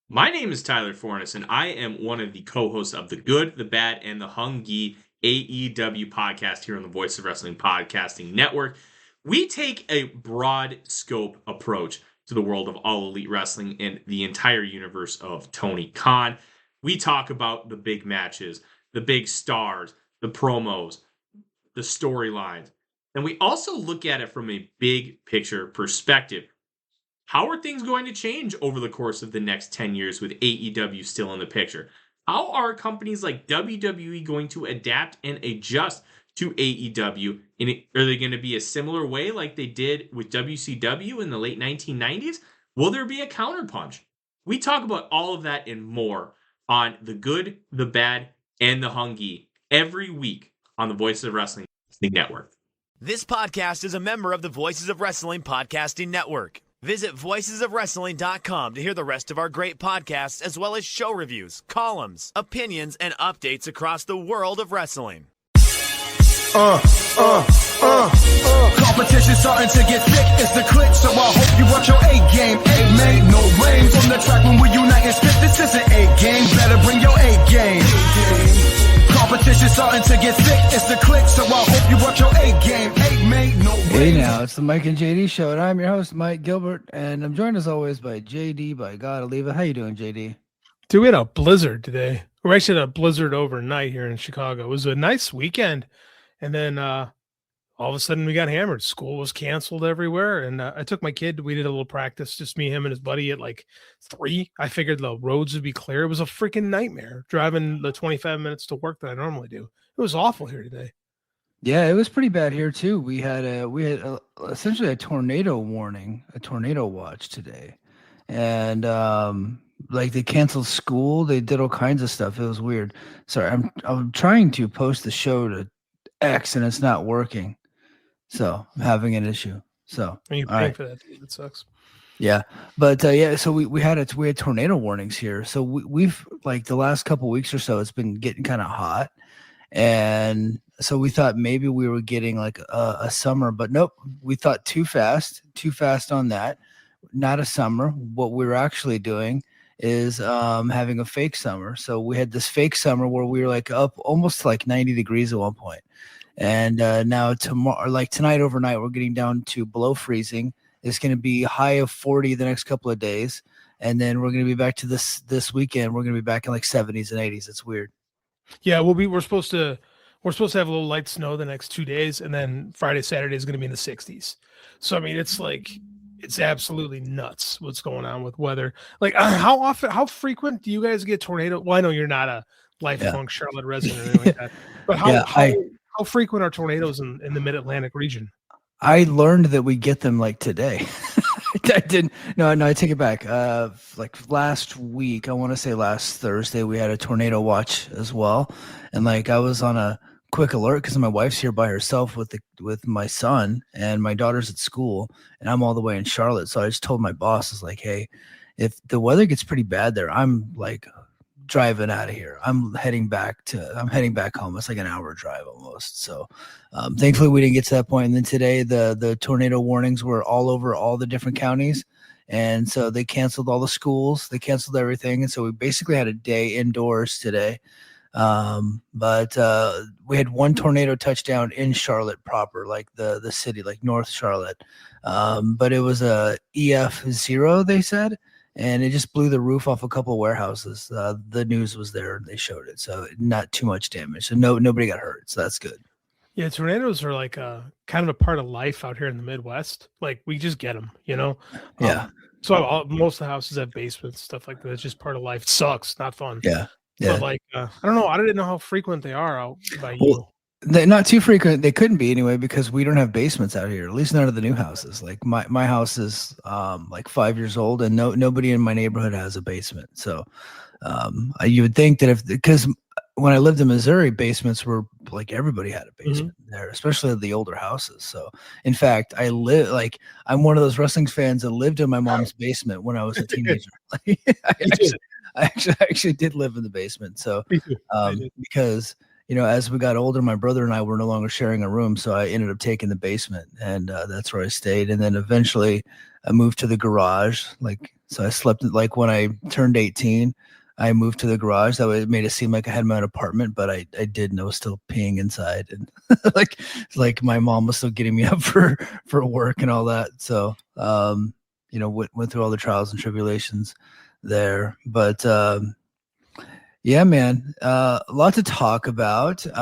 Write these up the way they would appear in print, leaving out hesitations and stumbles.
My name is Tyler Fornes, and I am one of the co-hosts of the Good, the Bad, and the Hungy AEW podcast here on the Voice of Wrestling Podcasting Network. We take a broad scope approach to the world of All Elite Wrestling and the entire universe of Tony Khan. We talk about the big matches, the big stars, the promos, the storylines, and we also look at it from a big picture perspective. How are things going to change over the course of the next 10 years with AEW still in the picture? How are companies like WWE going to adapt and adjust to AEW? Are they going to be a similar way like they did with WCW in the late 1990s? Will there be a counterpunch? We talk about all of that and more on The Good, the Bad, and the Hungy every week on the Voices of Wrestling Network. This podcast is a member of the Voices of Wrestling Podcasting Network. Visit voicesofwrestling.com to hear the rest of our great podcasts, as well as show reviews, columns, opinions, and updates across the world of wrestling. Competition starting to get thick, it's the click, so I hope you watch your A-game. A-made, no rain from the track when we unite and spit. This is an A-game, better bring your A-game. Competition starting to get thick, it's the click, so I hope you watch your A-game. A-made, no rain. Hey now, it's the Mike and JD show, and I'm your host, Mike Gilbert, and I'm joined as always by JD, by God Oliva. How you doing, JD? Dude, we had a blizzard today. We actually had a blizzard overnight here in Chicago. It was a nice weekend. And then all of a sudden we got hammered. School was canceled everywhere. And I took my kid. We did a little practice, just me, him, and his buddy at like 3. I figured the roads would be clear. It was a freaking nightmare driving the 25 minutes to work that I normally do. It was awful here today. Yeah, it was pretty bad here too. We had essentially a tornado warning, a tornado watch today. And like they canceled school. They did all kinds of stuff. It was weird. Sorry, I'm trying to post the show to X and it's not working, so I'm having an issue. So Are you paying for that? It sucks. Yeah, but yeah, so we had tornado warnings here. So we've like the last couple weeks or so, it's been getting kind of hot, and so we thought maybe we were getting like a summer, but nope, we thought too fast on that. Not a summer. What we were actually doing is having a fake summer. So we had this fake summer where we were like up almost to like 90 degrees at one point. And now tomorrow, like tonight overnight, we're getting down to below freezing. It's going to be high of 40 the next couple of days. And then we're going to be back to this weekend. We're going to be back in like 70s and 80s. It's weird. Yeah, we're supposed to have a little light snow the next 2 days. And then Friday, Saturday is going to be in the 60s. So, I mean, it's absolutely nuts what's going on with weather. Like how frequent do you guys get tornado? Well, I know you're not a lifelong Charlotte resident or anything like that, but how frequent are tornadoes in the mid-Atlantic region? I learned that we get them like today. I didn't. No, I take it back. Like last week, I want to say last Thursday, we had a tornado watch as well. And like I was on a quick alert because my wife's here by herself with my son, and my daughter's at school, and I'm all the way in Charlotte. So I just told my boss, I was like, hey, if the weather gets pretty bad there, I'm like driving out of here. I'm heading back home. It's like an hour drive almost. So thankfully we didn't get to that point. And then today the tornado warnings were all over all the different counties. And so they canceled all the schools. They canceled everything. And so we basically had a day indoors today. But we had one tornado touchdown in Charlotte proper, like the city, like North Charlotte. But it was a EF0, they said, and it just blew the roof off a couple of warehouses. The news was there and they showed it. So not too much damage. So nobody got hurt. So that's good. Yeah, tornadoes are like kind of a part of life out here in the Midwest. Like we just get them, you know? Yeah. So most of the houses have basements, stuff like that. It's just part of life. It sucks. Not fun. Yeah. Yeah. But like, I don't know. I didn't know how frequent they are out by you. They're not too frequent. They couldn't be anyway, because we don't have basements out here, at least none of the new houses. Like my house is like 5 years old, and nobody in my neighborhood has a basement. So you would think that because when I lived in Missouri, basements were like everybody had a basement there, especially the older houses. So in fact, I'm one of those wrestling fans that lived in my mom's basement when I was a teenager. I actually did live in the basement. So because as we got older, my brother and I were no longer sharing a room. So I ended up taking the basement, and that's where I stayed. And then eventually I moved to the garage like So I slept like when I turned 18, I moved to the garage. That way it made it seem like I had my own apartment, but I didn't. I was still peeing inside, and like my mom was still getting me up for work and all that. So went through all the trials and tribulations there. But yeah, man, a lot to talk about. There's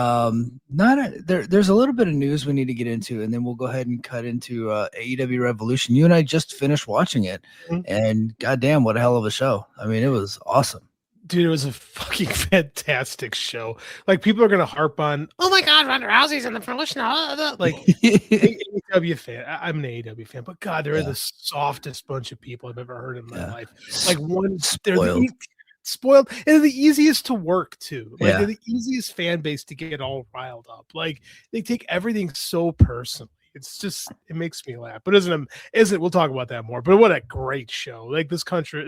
a little bit of news we need to get into, and then we'll go ahead and cut into AEW Revolution. You and I just finished watching it, and goddamn, what a hell of a show! I mean, it was awesome. Dude, it was a fucking fantastic show. Like, people are gonna harp on, oh my god, Ronda Rousey's in the Revolution. Like, AEW fan. I'm an AEW fan, but God, they're the softest bunch of people I've ever heard in my life. Like, they're spoiled, and they're the easiest to work to. Like, they're the easiest fan base to get all riled up. Like, they take everything so personally. It's just, it makes me laugh. But isn't we'll talk about that more. But what a great show. Like, this company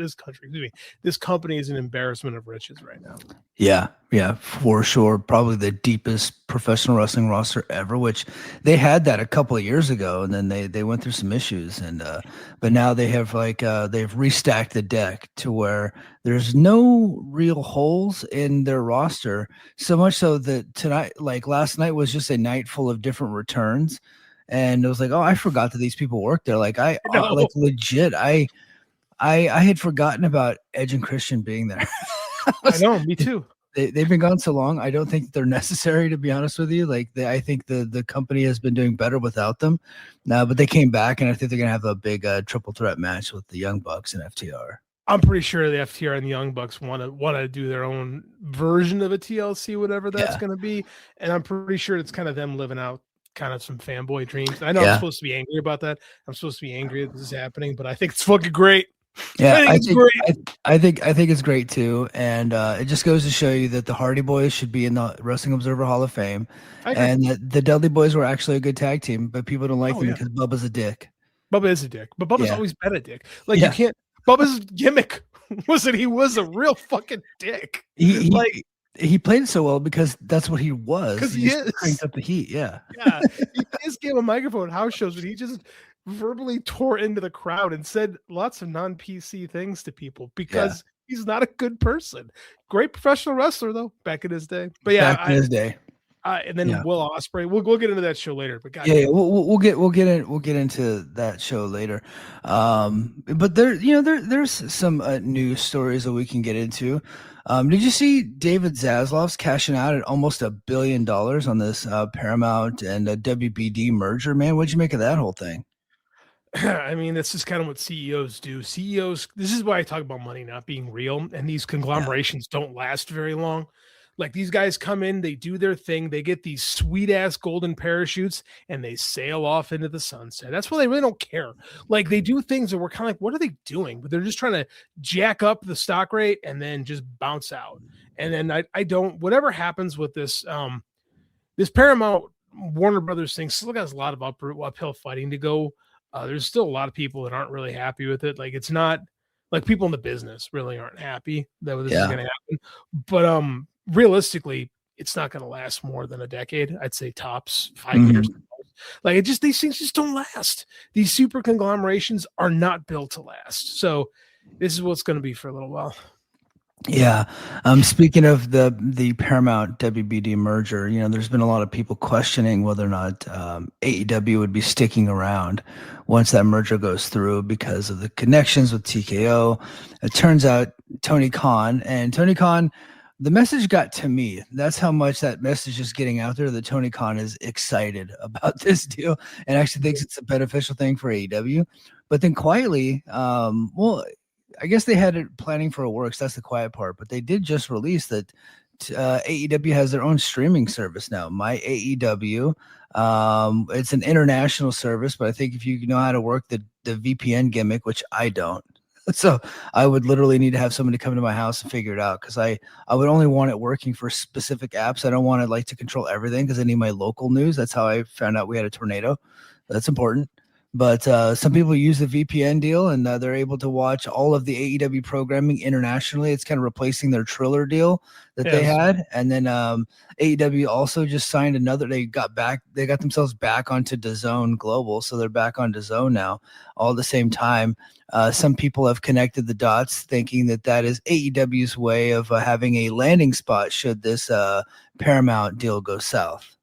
is an embarrassment of riches right now. Yeah, for sure. Probably the deepest professional wrestling roster ever, which they had that a couple of years ago, and then they went through some issues, and but now they have they've restacked the deck to where there's no real holes in their roster, so much so that tonight, like last night, was just a night full of different returns. And it was like, oh, I forgot that these people work there. Like like legit, I had forgotten about Edge and Christian being there. I know, me too. They've been gone so long. I don't think they're necessary, to be honest with you. Like, I think the company has been doing better without them now, but they came back, and I think they're going to have a big triple threat match with the Young Bucks and FTR. I'm pretty sure the FTR and the Young Bucks want to do their own version of a TLC, whatever that's going to be. And I'm pretty sure it's kind of them living out kind of some fanboy dreams. I know I'm supposed to be angry about that. I'm supposed to be angry that this is happening, but I think it's fucking great. Yeah, I think it's great too, and it just goes to show you that the Hardy Boys should be in the Wrestling Observer Hall of Fame, and that the Dudley Boys were actually a good tag team, but people don't like them because Bubba's a dick. Bubba is a dick, but Bubba's always been a dick. Like, you can't. Bubba's gimmick was that he was a real fucking dick. He played so well because that's what he was. Because he is. Cranked up the heat, yeah. He just gave a microphone at house shows, but he just verbally tore into the crowd and said lots of non-PC things to people because he's not a good person. Great professional wrestler, though, back in his day. But back in his day. And then Will Ospreay. We'll get into that show later. But God, we'll get into that show later. But there's some news stories that we can get into. Did you see David Zaslav's cashing out at almost $1 billion on this Paramount and WBD merger? Man, what'd you make of that whole thing? I mean, this is kind of what CEOs do. CEOs, this is why I talk about money not being real, and these conglomerations don't last very long. Like, these guys come in, they do their thing, they get these sweet ass golden parachutes, and they sail off into the sunset. That's why they really don't care. Like, they do things that we're kind of like, what are they doing? But they're just trying to jack up the stock rate and then just bounce out. And then I don't, whatever happens with this, this Paramount Warner Brothers thing still has a lot of uphill fighting to go. There's still a lot of people that aren't really happy with it. Like, it's not like people in the business really aren't happy that this is going to happen. But realistically, it's not going to last more than a decade. I'd say tops 5 years. Like, these things just don't last. These super conglomerations are not built to last. So this is what's going to be for a little while. Yeah. Speaking of the Paramount WBD merger, there's been a lot of people questioning whether or not AEW would be sticking around once that merger goes through because of the connections with TKO. It turns out Tony Khan, the message got to me. That's how much that message is getting out there, that Tony Khan is excited about this deal and actually thinks it's a beneficial thing for AEW. But then quietly, I guess they had it planning for a works. That's the quiet part. But they did just release that AEW has their own streaming service now, My AEW. It's an international service, but I think if you know how to work the VPN gimmick, which I don't, so I would literally need to have somebody come to my house and figure it out, because I would only want it working for specific apps. I don't want it to control everything, because I need my local news. That's how I found out we had a tornado. That's important. But some people use the VPN deal, and they're able to watch all of the AEW programming internationally. It's kind of replacing their Triller deal that they had. And then AEW also just signed another. They got themselves back onto DAZN Global, so they're back on DAZN now, all at the same time. Some people have connected the dots, thinking that is AEW's way of having a landing spot should this Paramount deal go south.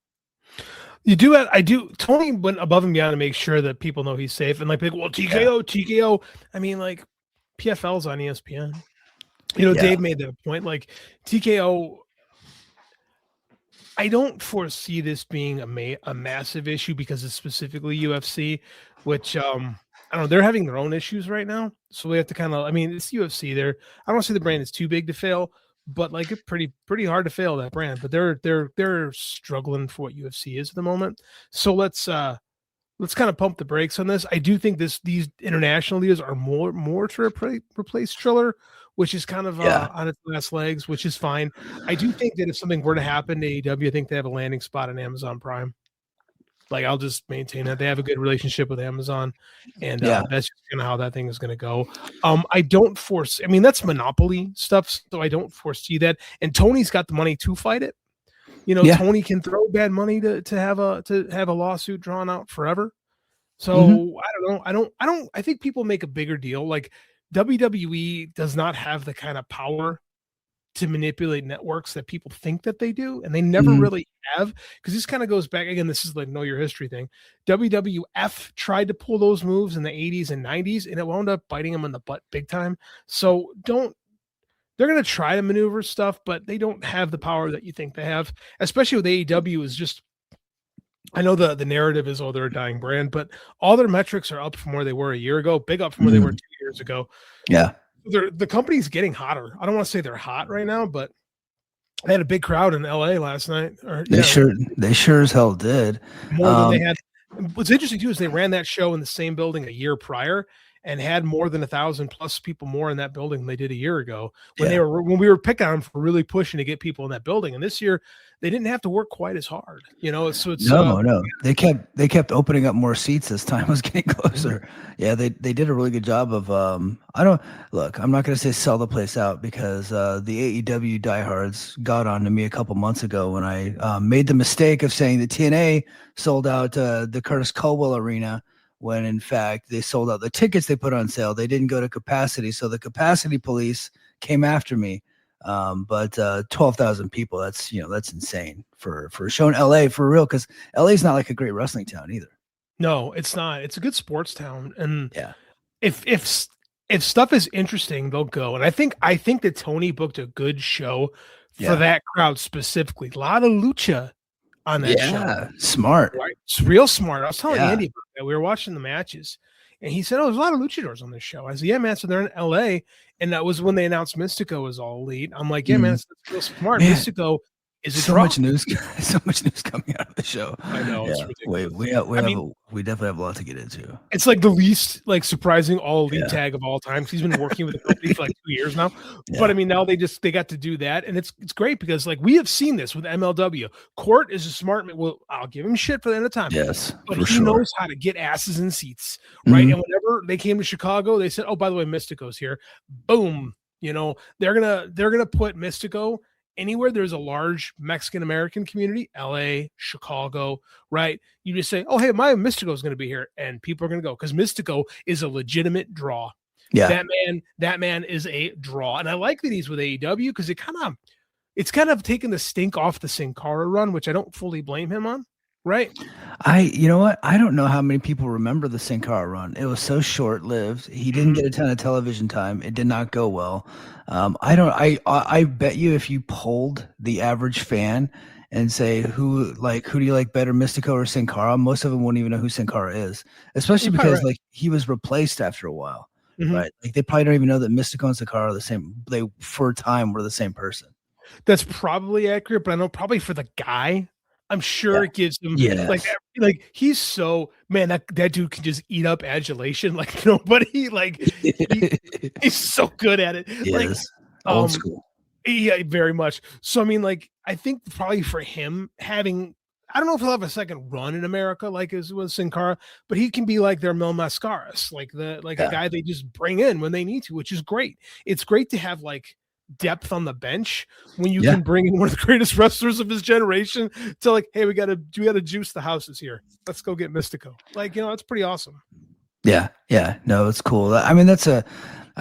You do it. I do. Tony went above and beyond to make sure that people know he's safe. And like, well, TKO. I mean, like, PFL's on ESPN. Dave made that point. Like, TKO. I don't foresee this being a massive issue because it's specifically UFC, which I don't know. They're having their own issues right now, so we have to kind of. I mean, it's UFC. I don't see the brand is too big to fail. But like it's pretty hard to fail that brand. But they're struggling for what UFC is at the moment. So let's kind of pump the brakes on this. I do think these international deals are more to replace Triller, which is kind of on its last legs, which is fine. I do think that if something were to happen to AEW, I think they have a landing spot on Amazon Prime. Like, I'll just maintain that they have a good relationship with Amazon, and that's just kind of how that thing is going to go. I don't foresee. I mean, that's monopoly stuff, so I don't foresee that. And Tony's got the money to fight it. Tony can throw bad money to have a lawsuit drawn out forever. So I don't. I think people make a bigger deal. Like, WWE does not have the kind of power to manipulate networks that people think that they do, and they never really have, because this kind of goes back again. This is like know your history thing. WWF tried to pull those moves in the 80s and 90s, and it wound up biting them in the butt big time. So they're going to try to maneuver stuff, but they don't have the power that you think they have, especially with AEW. Is just, I know the narrative is, they're a dying brand, but all their metrics are up from where they were a year ago, big up from where they were 2 years ago. Yeah. The company's getting hotter. I don't want to say they're hot right now, but they had a big crowd in LA last night. They sure as hell did. More than they had. What's interesting too is they ran that show in the same building a year prior and had more than 1,000 plus people more in that building than they did a year ago when we were picking on them for really pushing to get people in that building. And this year they didn't have to work quite as hard, So it's no. They kept opening up more seats as time was getting closer. Yeah, they did a really good job of. I'm not going to say sell the place out, because the AEW diehards got on to me a couple months ago when I made the mistake of saying that TNA sold out the Curtis Culwell Arena, when in fact they sold out the tickets they put on sale. They didn't go to capacity, so the capacity police came after me. But 12,000 people, that's insane for a show in LA, for real, because LA is not like a great wrestling town either. No, it's not. It's a good sports town, and if stuff is interesting, they'll go. And I think that Tony booked a good show for that crowd specifically. A lot of lucha on that show. Smart. Right? It's real smart. I was telling Andy about that. We were watching the matches, and he said, there's a lot of luchadors on this show. I said, yeah, man. So they're in LA. And that was when they announced Mystico as all elite. I'm like, yeah, man, it's real smart. Man. Mystico is a draw. So much news coming out of the show. I know. Yeah. We definitely have a lot to get into. It's like the least surprising all elite tag of all time. He's been working with the company for 2 years now. Yeah. But I mean, now they got to do that, and it's great because we have seen this with MLW. Court is a smart man. Well, I'll give him shit for the end of time. Yes, but he knows how to get asses in seats, right? And whenever they came to Chicago, they said, "Oh, by the way, Mystico's here." Boom. They're gonna put Mystico anywhere there's a large Mexican American community, LA, Chicago, right? You just say, oh, hey, my Mystico is going to be here, and people are going to go because Mystico is a legitimate draw. Yeah, that man is a draw, and I like that he's with AEW because it's kind of taken the stink off the Sin Cara run, which I don't fully blame him on. Right. You know what? I don't know how many people remember the Sin Cara run. It was so short-lived. He didn't get a ton of television time. It did not go well. I bet you if you polled the average fan and say who do you like better, Mystico or Sin Cara, most of them wouldn't even know who Sin Cara is, especially because he was replaced after a while. Right? Like they probably don't even know that Mystico and Sin Cara are the same. They for a time were the same person. That's probably accurate, but I know probably for the guy, I'm sure it gives him like he's so, man, that dude can just eat up adulation like nobody. Like he's so good at it. Yes. Old school. Yeah, very much. So I mean, I think probably for him having I don't know if he'll have a second run in America like as with Sin Cara, but he can be like their Mil Mascaras, like a guy they just bring in when they need to, which is great. It's great to have like depth on the bench when you can bring in one of the greatest wrestlers of his generation to like, hey, we gotta juice the houses here. Let's go get Mystico. Like, that's pretty awesome. Yeah. No, it's cool. I mean,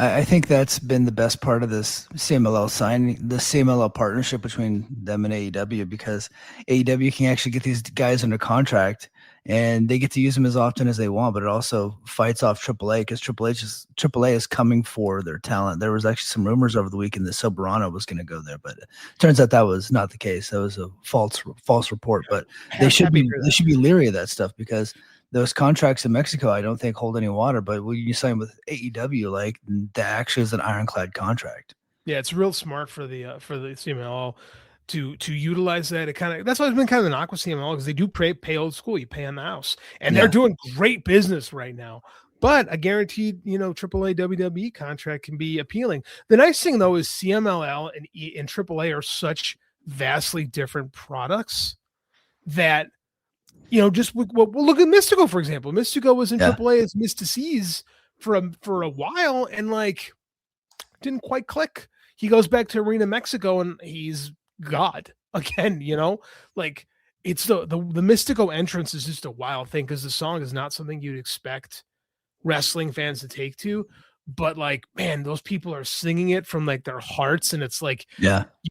I think that's been the best part of this CMLL signing, the CMLL partnership between them and AEW, because AEW can actually get these guys under contract and they get to use them as often as they want, but it also fights off AAA because AAA is coming for their talent. There was actually some rumors over the weekend that Soberano was going to go there, but it turns out that was not the case. That was a false report, but they should be leery of that stuff because those contracts in Mexico, I don't think hold any water, but when you sign with AEW, like that actually is an ironclad contract. Yeah, it's real smart for the CMLL to utilize that. That's why it's been kind of an knock with CMLL because they do pay old school. You pay on the house, and they're doing great business right now. But a guaranteed, AAA WWE contract can be appealing. The nice thing though is CMLL and AAA are such vastly different products that. Just look at Mystico, for example. Mystico was in AAA as Mystices for a while and like didn't quite click. He goes back to Arena Mexico and he's God again, like it's the Mystico entrance is just a wild thing because the song is not something you'd expect wrestling fans to take to, but like, man, those people are singing it from like their hearts and it's like,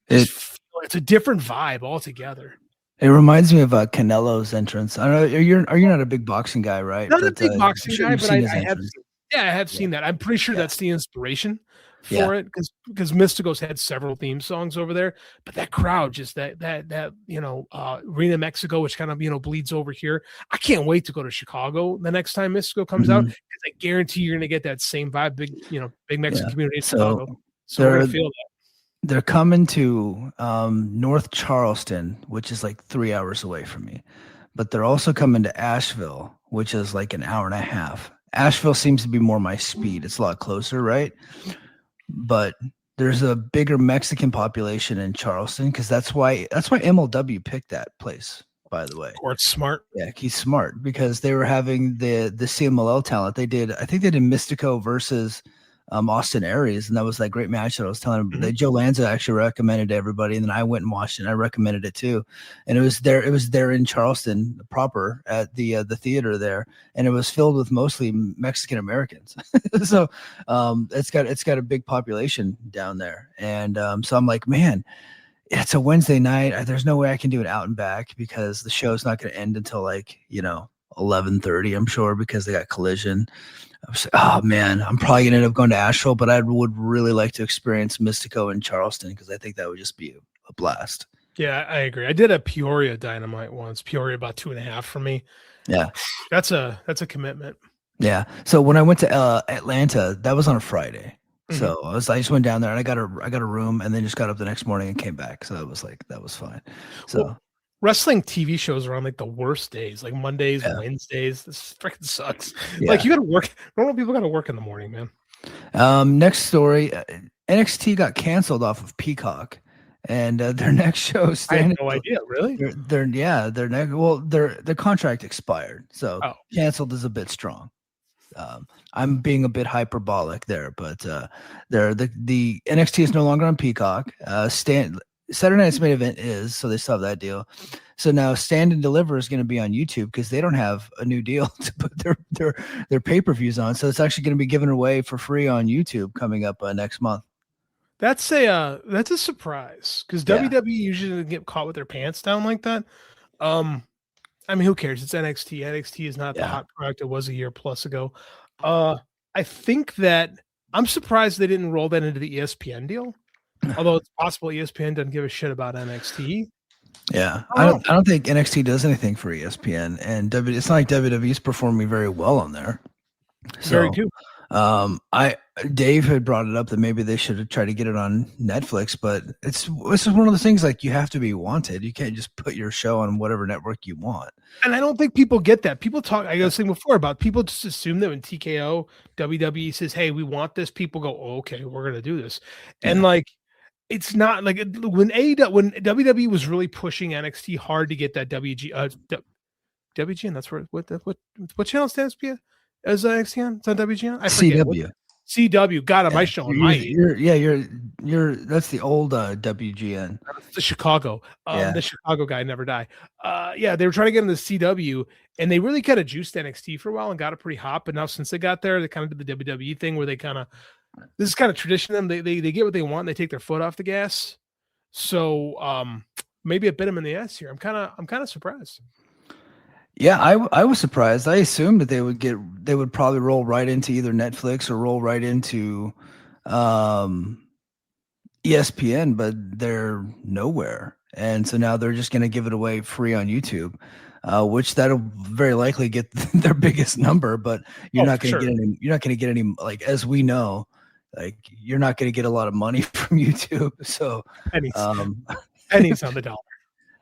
it's a different vibe altogether. It reminds me of Canelo's entrance. I don't know. You're not a big boxing guy, right? Not a big boxing guy, but I have seen that. I'm pretty sure that's the inspiration for it because Mystico's had several theme songs over there. But that crowd, just that Arena Mexico, which kind of bleeds over here. I can't wait to go to Chicago the next time Mystico comes out because I guarantee you're gonna get that same vibe. Big Mexican community in Chicago. So we're gonna feel that. They're coming to North Charleston, which is like 3 hours away from me. But they're also coming to Asheville, which is like an hour and a half. Asheville seems to be more my speed. It's a lot closer, right? But there's a bigger Mexican population in Charleston because that's why MLW picked that place, by the way. Or it's smart. Yeah, he's smart because they were having the CMLL talent. I think they did Mystico versus Austin Aries, and that was that great match that I was telling him that Joe Lanza actually recommended to everybody, and then I went and watched it and I recommended it too. And it was there in Charleston proper at the theater there, and it was filled with mostly Mexican Americans. So it's got a big population down there. And so I'm like, man, it's a Wednesday night. There's no way I can do it out and back because the show's not going to end until 11:30, I'm sure, because they got Collision. I was like, oh man, I'm probably gonna end up going to Asheville, but I would really like to experience Mystico in Charleston because I think that would just be a blast. Yeah, I agree. I did a Peoria Dynamite once. Peoria about 2.5 for me. Yeah, that's a commitment. Yeah. So when I went to Atlanta, that was on a Friday. So I just went down there and I got a room and then just got up the next morning and came back. So that was fine. So. Wrestling TV shows are on like the worst days, like Mondays, Wednesdays. This freaking sucks. Like you got to work. Normal people got to work in the morning, man. Next story: NXT got canceled off of Peacock, and their next show. I had no idea. Really? Their contract expired, so canceled is a bit strong. I'm being a bit hyperbolic there, but the NXT is no longer on Peacock. Saturday Night's Main Event is, so they still have that deal. So now Stand and Deliver is going to be on YouTube because they don't have a new deal to put their pay-per-views on. So it's actually going to be given away for free on YouTube coming up next month. That's a surprise because WWE usually doesn't get caught with their pants down like that. I mean, who cares? It's NXT. NXT is not the hot product it was a year plus ago. I think that I'm surprised they didn't roll that into the ESPN deal. Although it's possible ESPN doesn't give a shit about NXT. Yeah, I don't think NXT does anything for ESPN, and it's not like WWE's performing very well on there. So, very true. Dave had brought it up that maybe they should have tried to get it on Netflix, but it's just one of the things like you have to be wanted. You can't just put your show on whatever network you want. And I don't think people get that. People talk. I was saying before about people just assume that when TKO WWE says, "Hey, we want this," people go, oh, "Okay, we're gonna do this," and like. it's not like when WWE was really pushing NXT hard to get that WGN. That's what channel stands for? As NXT on? It's on WGN. I forget. CW. CW. God, am I Yeah, showing my age? you're that's the old WGN. That's the Chicago. Yeah. The Chicago guy never die. Yeah, they were trying to get him to CW, and they really kind of juiced NXT for a while and got it pretty hot. But now since they got there, they kind of did the WWE thing where they kind of this is kind of tradition. Them they get what they want. And they take their foot off the gas. So maybe it bit them in the ass here. I'm kind of surprised. Yeah, I was surprised. I assumed that they would probably roll right into either Netflix or roll right into ESPN, but they're nowhere. And so now they're just going to give it away free on YouTube, which that'll very likely get their biggest number, but you're not going to get any, like, as we know, like, you're not going to get a lot of money from YouTube. So pennies on the dollar.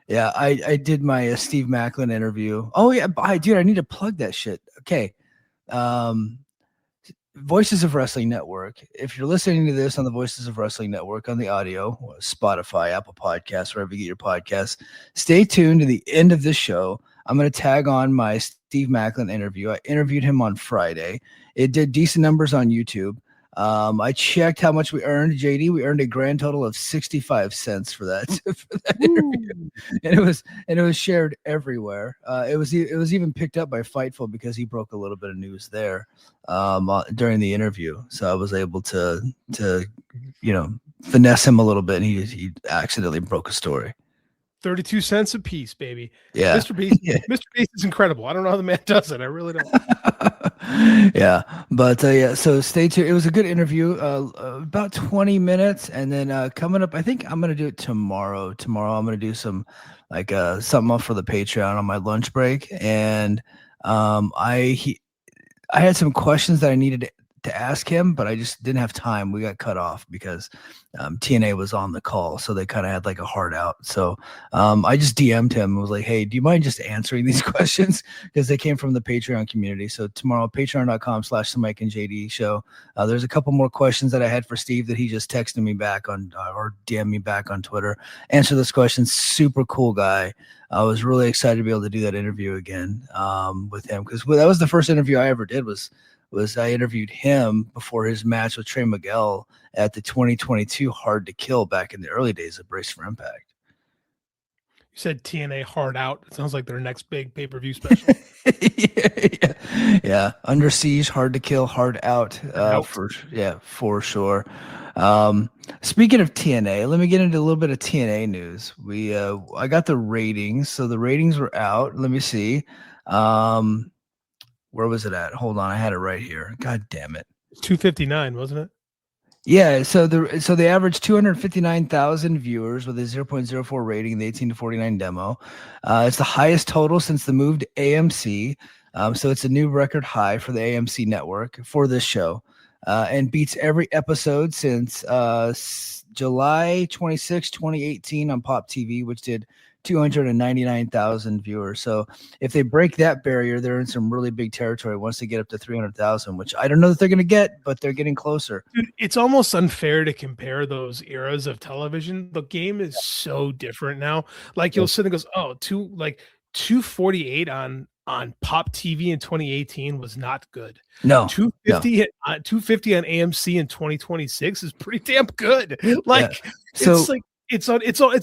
Yeah, I did my Steve Maclin interview. Oh yeah, dude, I need to plug that shit. Okay. Voices of Wrestling Network. If you're listening to this on the Voices of Wrestling Network on the audio, Spotify, Apple Podcasts, wherever you get your podcasts, stay tuned to the end of this show. I'm going to tag on my Steve Maclin interview. I interviewed him on Friday. It did decent numbers on YouTube. I checked how much we earned, JD. We earned a grand total of 65 cents for that interview, and it was shared everywhere. It was even picked up by Fightful because he broke a little bit of news there during the interview. So I was able to finesse him a little bit, and he accidentally broke a story. 32 cents a piece, baby. Yeah. Mr. Beast. Yeah. Mr. Beast is incredible. I don't know how the man does it. I really don't. Yeah. But so stay tuned. It was a good interview, about 20 minutes. And then coming up, I think I'm going to do it tomorrow. Tomorrow I'm going to do some something up for the Patreon on my lunch break. And I had some questions that I needed to ask him, but I just didn't have time. We got cut off because TNA was on the call, so they kind of had like a hard out. So I just DM'd him and was like, hey, do you mind just answering these questions? Because they came from the Patreon community. So tomorrow, patreon.com/the Mike and JD show. There's a couple more questions that I had for Steve that he just texted me back on or DM'd me back on Twitter. Answer those questions. Super cool guy. I was really excited to be able to do that interview again with him, because that was the first interview I ever did was I interviewed him before his match with Trey Miguel at the 2022 Hard to Kill back in the early days of Brace for Impact. You said TNA Hard Out. It sounds like their next big pay-per-view special. Yeah. Under Siege, Hard to Kill, Hard Out. For sure. Speaking of TNA, let me get into a little bit of TNA news. I got the ratings. So the ratings were out. Let me see. Where was it at? Hold on, I had it right here. God damn it. 259, wasn't it? Yeah, so they averaged 259,000 viewers with a 0.04 rating in the 18 to 49 demo. It's the highest total since the move to AMC. So it's a new record high for the AMC network for this show, and beats every episode since July 26, 2018 on Pop TV, which did 299,000 viewers. So if they break that barrier, they're in some really big territory once they get up to 300,000, which I don't know that they're going to get, but they're getting closer. Dude, it's almost unfair to compare those eras of television. The game is so different now. Like you'll sit and goes, 248 on Pop TV in 2018 was not good. No, 250 on AMC in 2026 is pretty damn good. Like it's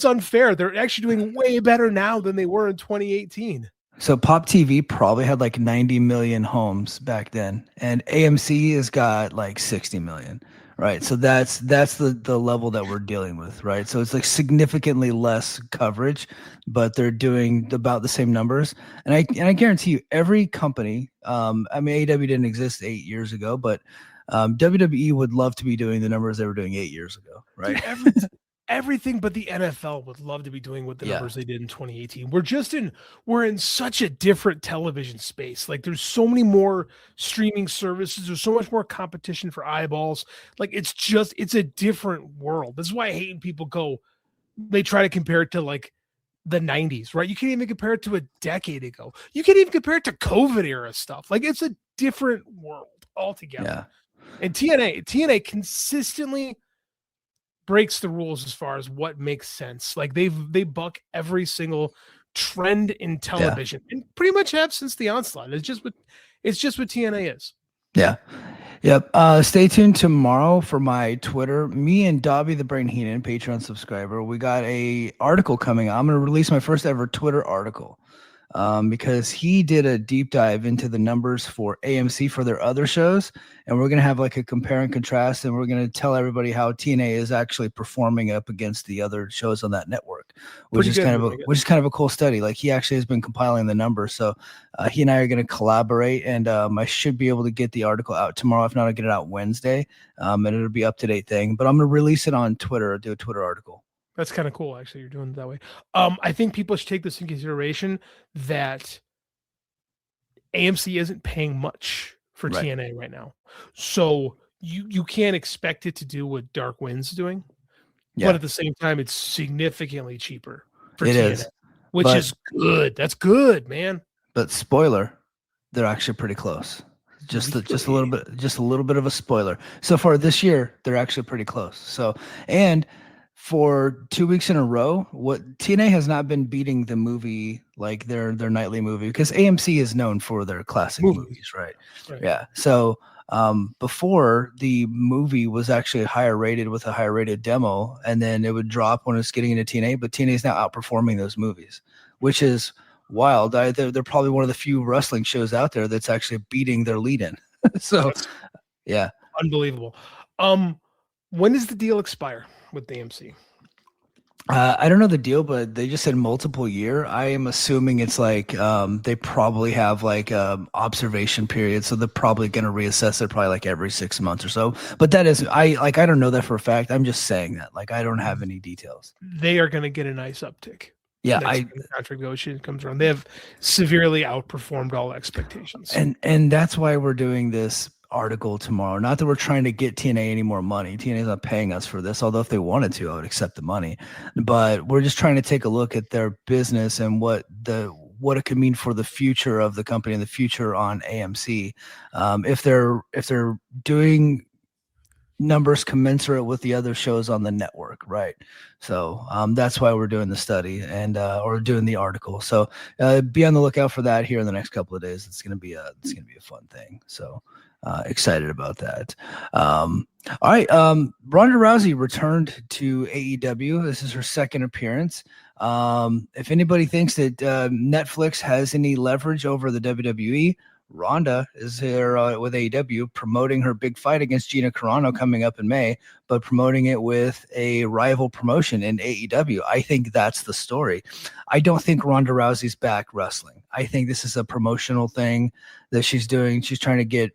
unfair. They're actually doing way better now than they were in 2018. So Pop TV probably had like 90 million homes back then, and AMC has got like 60 million, right? So that's the level that we're dealing with, right? So it's like significantly less coverage, but they're doing about the same numbers. And I guarantee you, every company, AEW didn't exist 8 years ago, but WWE would love to be doing the numbers they were doing 8 years ago, right? Dude, everything but the NFL would love to be doing what the numbers they did in 2018. We're in such a different television space. Like there's so many more streaming services. There's so much more competition for eyeballs. Like it's a different world. This is why I hate when people they try to compare it to like the 90s, right? You can't even compare it to a decade ago. You can't even compare it to COVID era stuff. Like it's a different world altogether. Yeah. And TNA consistently breaks the rules as far as what makes sense. Like they buck every single trend in television and pretty much have since the onslaught. It's just what TNA is. Yeah. Yep. Stay tuned tomorrow for my Twitter. Me and Dobby the Brain Heenan, Patreon subscriber, we got a article coming out. I'm going to release my first ever Twitter article because he did a deep dive into the numbers for AMC for their other shows. And we're going to have like a compare and contrast. And we're going to tell everybody how TNA is actually performing up against the other shows on that network, which is kind of a cool study. Like he actually has been compiling the numbers. So he and I are going to collaborate, and I should be able to get the article out tomorrow. If not, I'll get it out Wednesday, and it'll be up to date thing. But I'm going to release it on Twitter. I'll do a Twitter article. That's kind of cool, actually. You're doing it that way. I think people should take this in consideration that AMC isn't paying much for TNA right now, so you can't expect it to do what Dark Wind's doing. Yeah. But at the same time, it's significantly cheaper for TNA, which is good. That's good, man. But spoiler, they're actually pretty close. Just a little bit of a spoiler. So far this year, they're actually pretty close. So, and for 2 weeks in a row, what TNA has not been beating the movie, like their nightly movie, because AMC is known for their classic movies, right? Yeah. So before, the movie was actually higher rated with a higher rated demo, and then it would drop when it's getting into TNA, but TNA is now outperforming those movies, which is wild. They're probably one of the few wrestling shows out there that's actually beating their lead-in. So, yeah. Unbelievable. When does the deal expire with the AMC? I don't know the deal, but they just said multiple year. I am assuming it's like they probably have like observation period, so they're probably going to reassess it probably like every 6 months or so. But that is, I don't know that for a fact. I'm just saying that. Like I don't have any details. They are going to get a nice uptick. Yeah, the contract negotiation comes around. They have severely outperformed all expectations, and that's why we're doing this article tomorrow. Not that we're trying to get TNA any more money. TNA is not paying us for this, although if they wanted to, I would accept the money. But we're just trying to take a look at their business and what it could mean for the future of the company and the future on AMC. If they're doing numbers commensurate with the other shows on the network, right? So that's why we're doing the study and or doing the article. So be on the lookout for that here in the next couple of days. It's gonna be a fun thing. So excited about that. All right, Ronda Rousey returned to AEW. This is her second appearance. If anybody thinks that Netflix has any leverage over the WWE, Ronda is here with AEW promoting her big fight against Gina Carano coming up in May, but promoting it with a rival promotion in AEW. I think that's the story. I don't think Ronda Rousey's back wrestling. I think this is a promotional thing that she's doing. She's trying to get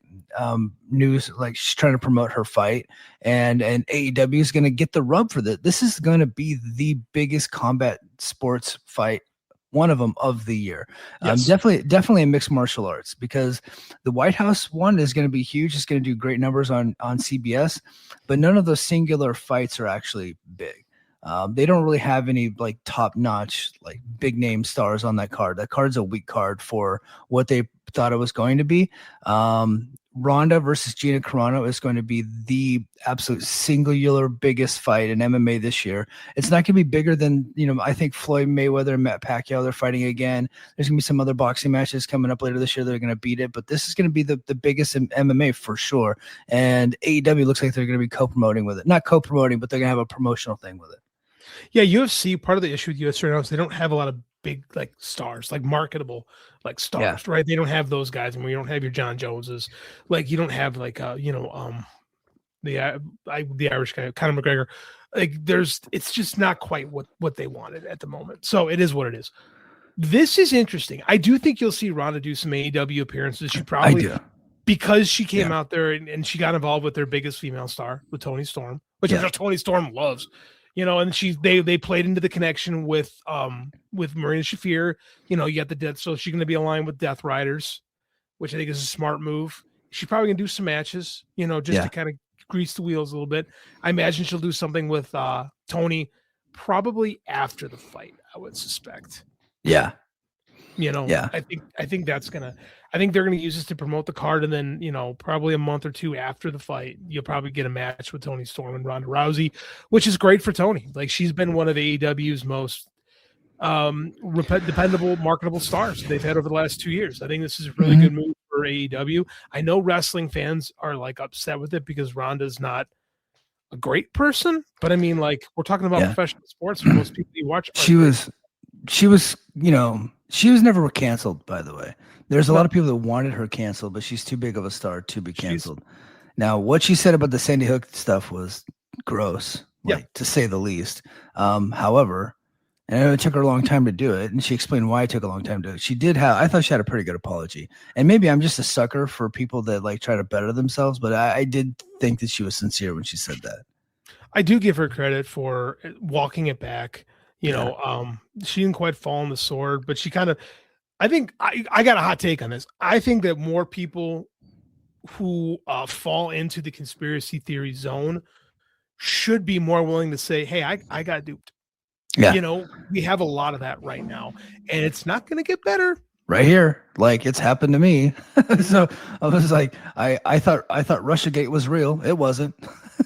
news, like she's trying to promote her fight, and AEW is going to get the rub for that. This is going to be the biggest combat sports fight, one of them of the year. Yes. Definitely in mixed martial arts, because the White House one is going to be huge. It's going to do great numbers on CBS, but none of those singular fights are actually big. They don't really have any like top notch, like big name stars on that card. That card's a weak card for what they thought it was going to be. Ronda versus Gina Carano is going to be the absolute singular biggest fight in MMA this year. It's not going to be bigger than, I think Floyd Mayweather and Matt Pacquiao, they're fighting again. There's going to be some other boxing matches coming up later this year that are going to beat it, but this is going to be the biggest in MMA for sure. And AEW looks like they're going to be co-promoting with it. Not co-promoting, but they're going to have a promotional thing with it. Yeah, UFC, part of the issue with UFC right now is they don't have a lot of big like stars, like marketable like stars, right? They don't have those guys. I mean, you don't have your John Joneses, like you don't have like the Irish guy, Conor McGregor. Like it's just not quite what they wanted at the moment. So it is what it is. This is interesting. I do think you'll see Ronda do some AEW appearances. She probably because she came out there and she got involved with their biggest female star, with Toni Storm, which is what Toni Storm loves. And they played into the connection with Marina Shafir. You got the Death, so she's going to be aligned with Death Riders, which I think is a smart move. She's probably going to do some matches, just to kind of grease the wheels a little bit. I imagine she'll do something with Toni probably after the fight, I would suspect. Yeah. Yeah. I think that's gonna. I think they're gonna use this to promote the card, and then probably a month or two after the fight, you'll probably get a match with Toni Storm and Ronda Rousey, which is great for Toni. Like she's been one of AEW's most dependable, marketable stars they've had over the last 2 years. I think this is a really good move for AEW. I know wrestling fans are like upset with it because Ronda's not a great person, but I mean, like we're talking about professional sports. For most people you watch, she was never canceled, by the way. There's a lot of people that wanted her canceled, but she's too big of a star to be canceled. Now, what she said about the Sandy Hook stuff was gross, to say the least. However, and it took her a long time to do it, and she explained why it took a long time to do it. I thought she had a pretty good apology. And maybe I'm just a sucker for people that like try to better themselves, but I did think that she was sincere when she said that. I do give her credit for walking it back. She didn't quite fall on the sword, but she kind of, I think I got a hot take on this. I think that more people who fall into the conspiracy theory zone should be more willing to say, hey, I got duped. Yeah. We have a lot of that right now, and it's not going to get better. Right here. Like it's happened to me. So I was like, I thought Russiagate was real. It wasn't.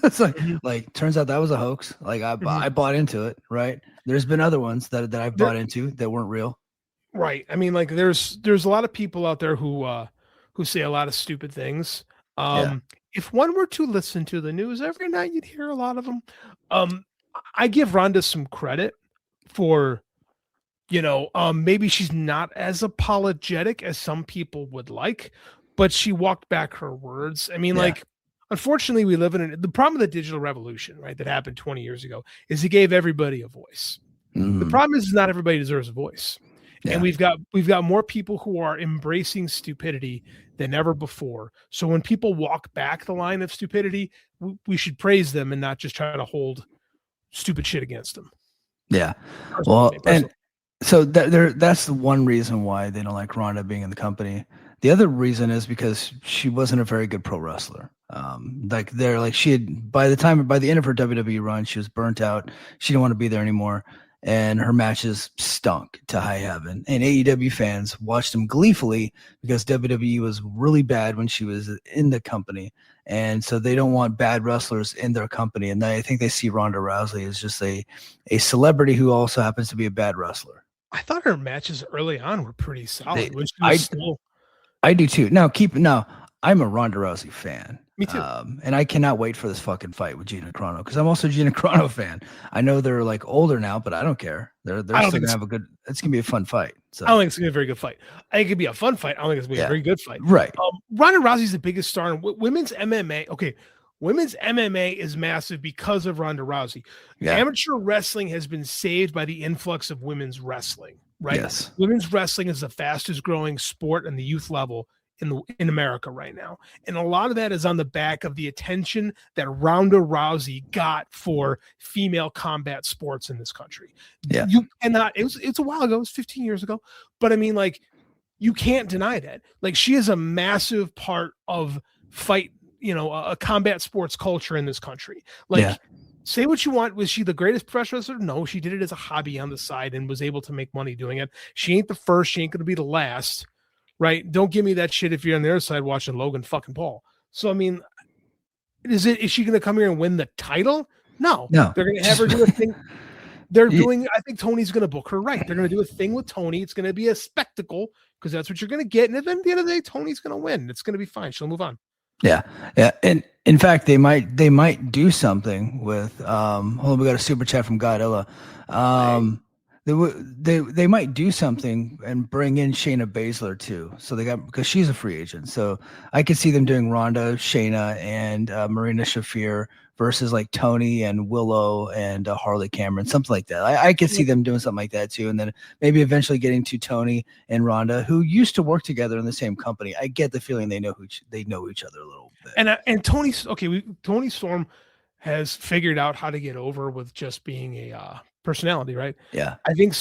It's like turns out that was a hoax. Like I bought into it. Right. There's been other ones that I've bought into that weren't real. Right. I mean, like there's a lot of people out there who say a lot of stupid things. If one were to listen to the news every night, you'd hear a lot of them. I give Ronda some credit for, maybe she's not as apologetic as some people would like, but she walked back her words. I mean, like, unfortunately, we live in the problem of the digital revolution, right? That happened 20 years ago is it gave everybody a voice. The problem is not everybody deserves a voice. Yeah. And we've got more people who are embracing stupidity than ever before. So when people walk back the line of stupidity, we should praise them and not just try to hold stupid shit against them. Yeah. Well, and so that's the one reason why they don't like Ronda being in the company. The other reason is because she wasn't a very good pro wrestler. She had by the end of her WWE run, she was burnt out. She didn't want to be there anymore. And her matches stunk to high heaven. And AEW fans watched them gleefully because WWE was really bad when she was in the company. And so they don't want bad wrestlers in their company. And I think they see Ronda Rousey as just a celebrity who also happens to be a bad wrestler. I thought her matches early on were pretty solid. I do too. Now, I'm a Ronda Rousey fan. Me too. And I cannot wait for this fucking fight with Gina Carano because I'm also a Gina Carano fan. I know they're like older now, but I don't care. They're still gonna have it's gonna be a fun fight. So. I don't think it's gonna be a very good fight. I think it'd be a fun fight. I don't think it's gonna be a very good fight. Right. Ronda Rousey's the biggest star in women's MMA. Okay. Women's MMA is massive because of Ronda Rousey. Yeah. Amateur wrestling has been saved by the influx of women's wrestling, right? Yes. Women's wrestling is the fastest growing sport in the youth level in America right now. And a lot of that is on the back of the attention that Ronda Rousey got for female combat sports in this country. Yeah. You cannot, it's a while ago, it was 15 years ago, but I mean, like, you can't deny that. Like, she is a massive part of a combat sports culture in this country. Like, say what you want. Was she the greatest professional wrestler? No, she did it as a hobby on the side and was able to make money doing it. She ain't the first. She ain't going to be the last. Right? Don't give me that shit if you're on the other side watching Logan fucking Paul. So, I mean, is she going to come here and win the title? No. They're going to have her do a thing. I think Tony's going to book her right. They're going to do a thing with Tony. It's going to be a spectacle because that's what you're going to get. And then at the end of the day, Tony's going to win. It's going to be fine. She'll move on. Yeah. And in fact, they might do something with, hold on, we got a super chat from Godilla. They might do something and bring in Shayna Baszler too. So because she's a free agent. So I could see them doing Ronda, Shayna, and Marina Shafir versus like Tony and Willow and Harley Cameron, something like that. I could see them doing something like that too. And then maybe eventually getting to Tony and Ronda, who used to work together in the same company. I get the feeling they know each other a little bit. And Tony Storm has figured out how to get over with just being a personality, right? Yeah. I think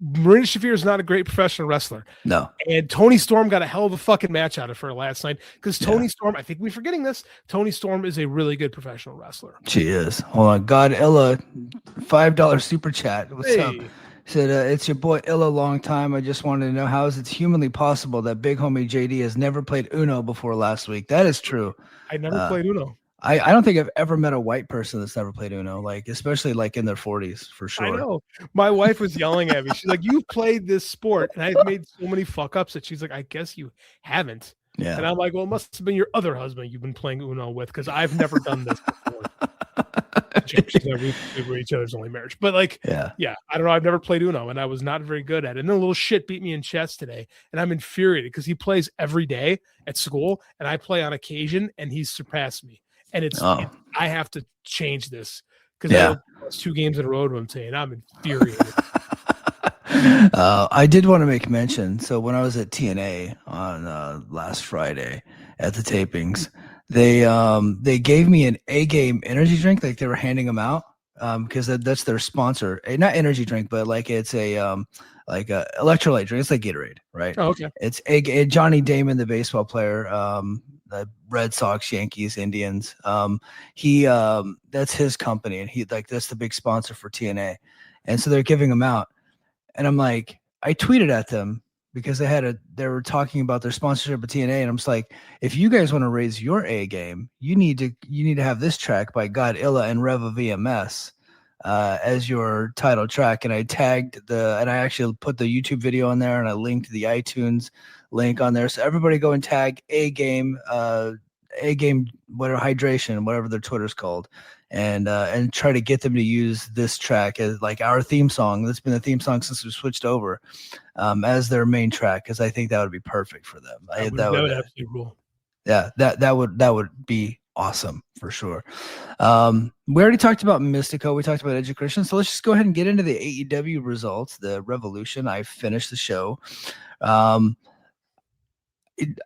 Marina Shafir is not a great professional wrestler. No. And Toni Storm got a hell of a fucking match out of her last night because Toni Storm, I think we're forgetting this, Toni Storm is a really good professional wrestler. She is. Hold on. Godella, $5 super chat. What's up? Said, it's your boy Illa, long time. I just wanted to know how is it humanly possible that big homie JD has never played Uno before last week? That is true. I never played Uno. I don't think I've ever met a white person that's never played Uno, like especially like in their 40s for sure. I know. My wife was yelling at me. She's like, "You've played this sport," and I've made so many fuck ups that she's like, "I guess you haven't." Yeah. And I'm like, "Well, it must have been your other husband you've been playing Uno with, because I've never done this before." She's like, we were each other's only marriage, but like, yeah, I don't know. I've never played Uno, and I was not very good at it. And then a little shit beat me in chess today, and I'm infuriated because he plays every day at school, and I play on occasion, and he's surpassed me. And I have to change this because I lost 2 games in a row to him today, and I'm infuriated. I did want to make mention. So when I was at TNA on last Friday at the tapings, they gave me an A-game energy drink, like they were handing them out because that's their sponsor. Not energy drink, but like it's a like a electrolyte drink. It's like Gatorade, right? Oh, okay. It's Johnny Damon, the baseball player. The Red Sox, Yankees, Indians. He that's his company, and that's the big sponsor for TNA, and so they're giving them out. And I'm like, I tweeted at them because they were talking about their sponsorship of TNA, and I'm just like, if you guys want to raise your A game, you need to have this track by God Illa and Reva VMS as your title track. And I tagged and I actually put the YouTube video on there, and I linked the iTunes link on there. So everybody go and tag A game, whatever hydration, whatever their Twitter's called, and try to get them to use this track as like our theme song. That's been the theme song since we switched over as their main track, because I think that would be perfect for them. That would absolutely rule. Yeah, that would be awesome for sure. We already talked about Mystico. We talked about Edge of Christian. So let's just go ahead and get into the AEW results. The Revolution. I finished the show.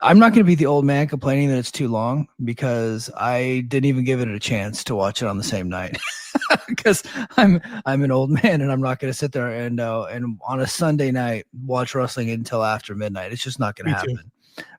I'm not going to be the old man complaining that it's too long, because I didn't even give it a chance to watch it on the same night because I'm an old man, and I'm not going to sit there and on a Sunday night watch wrestling until after midnight. It's just not going to happen.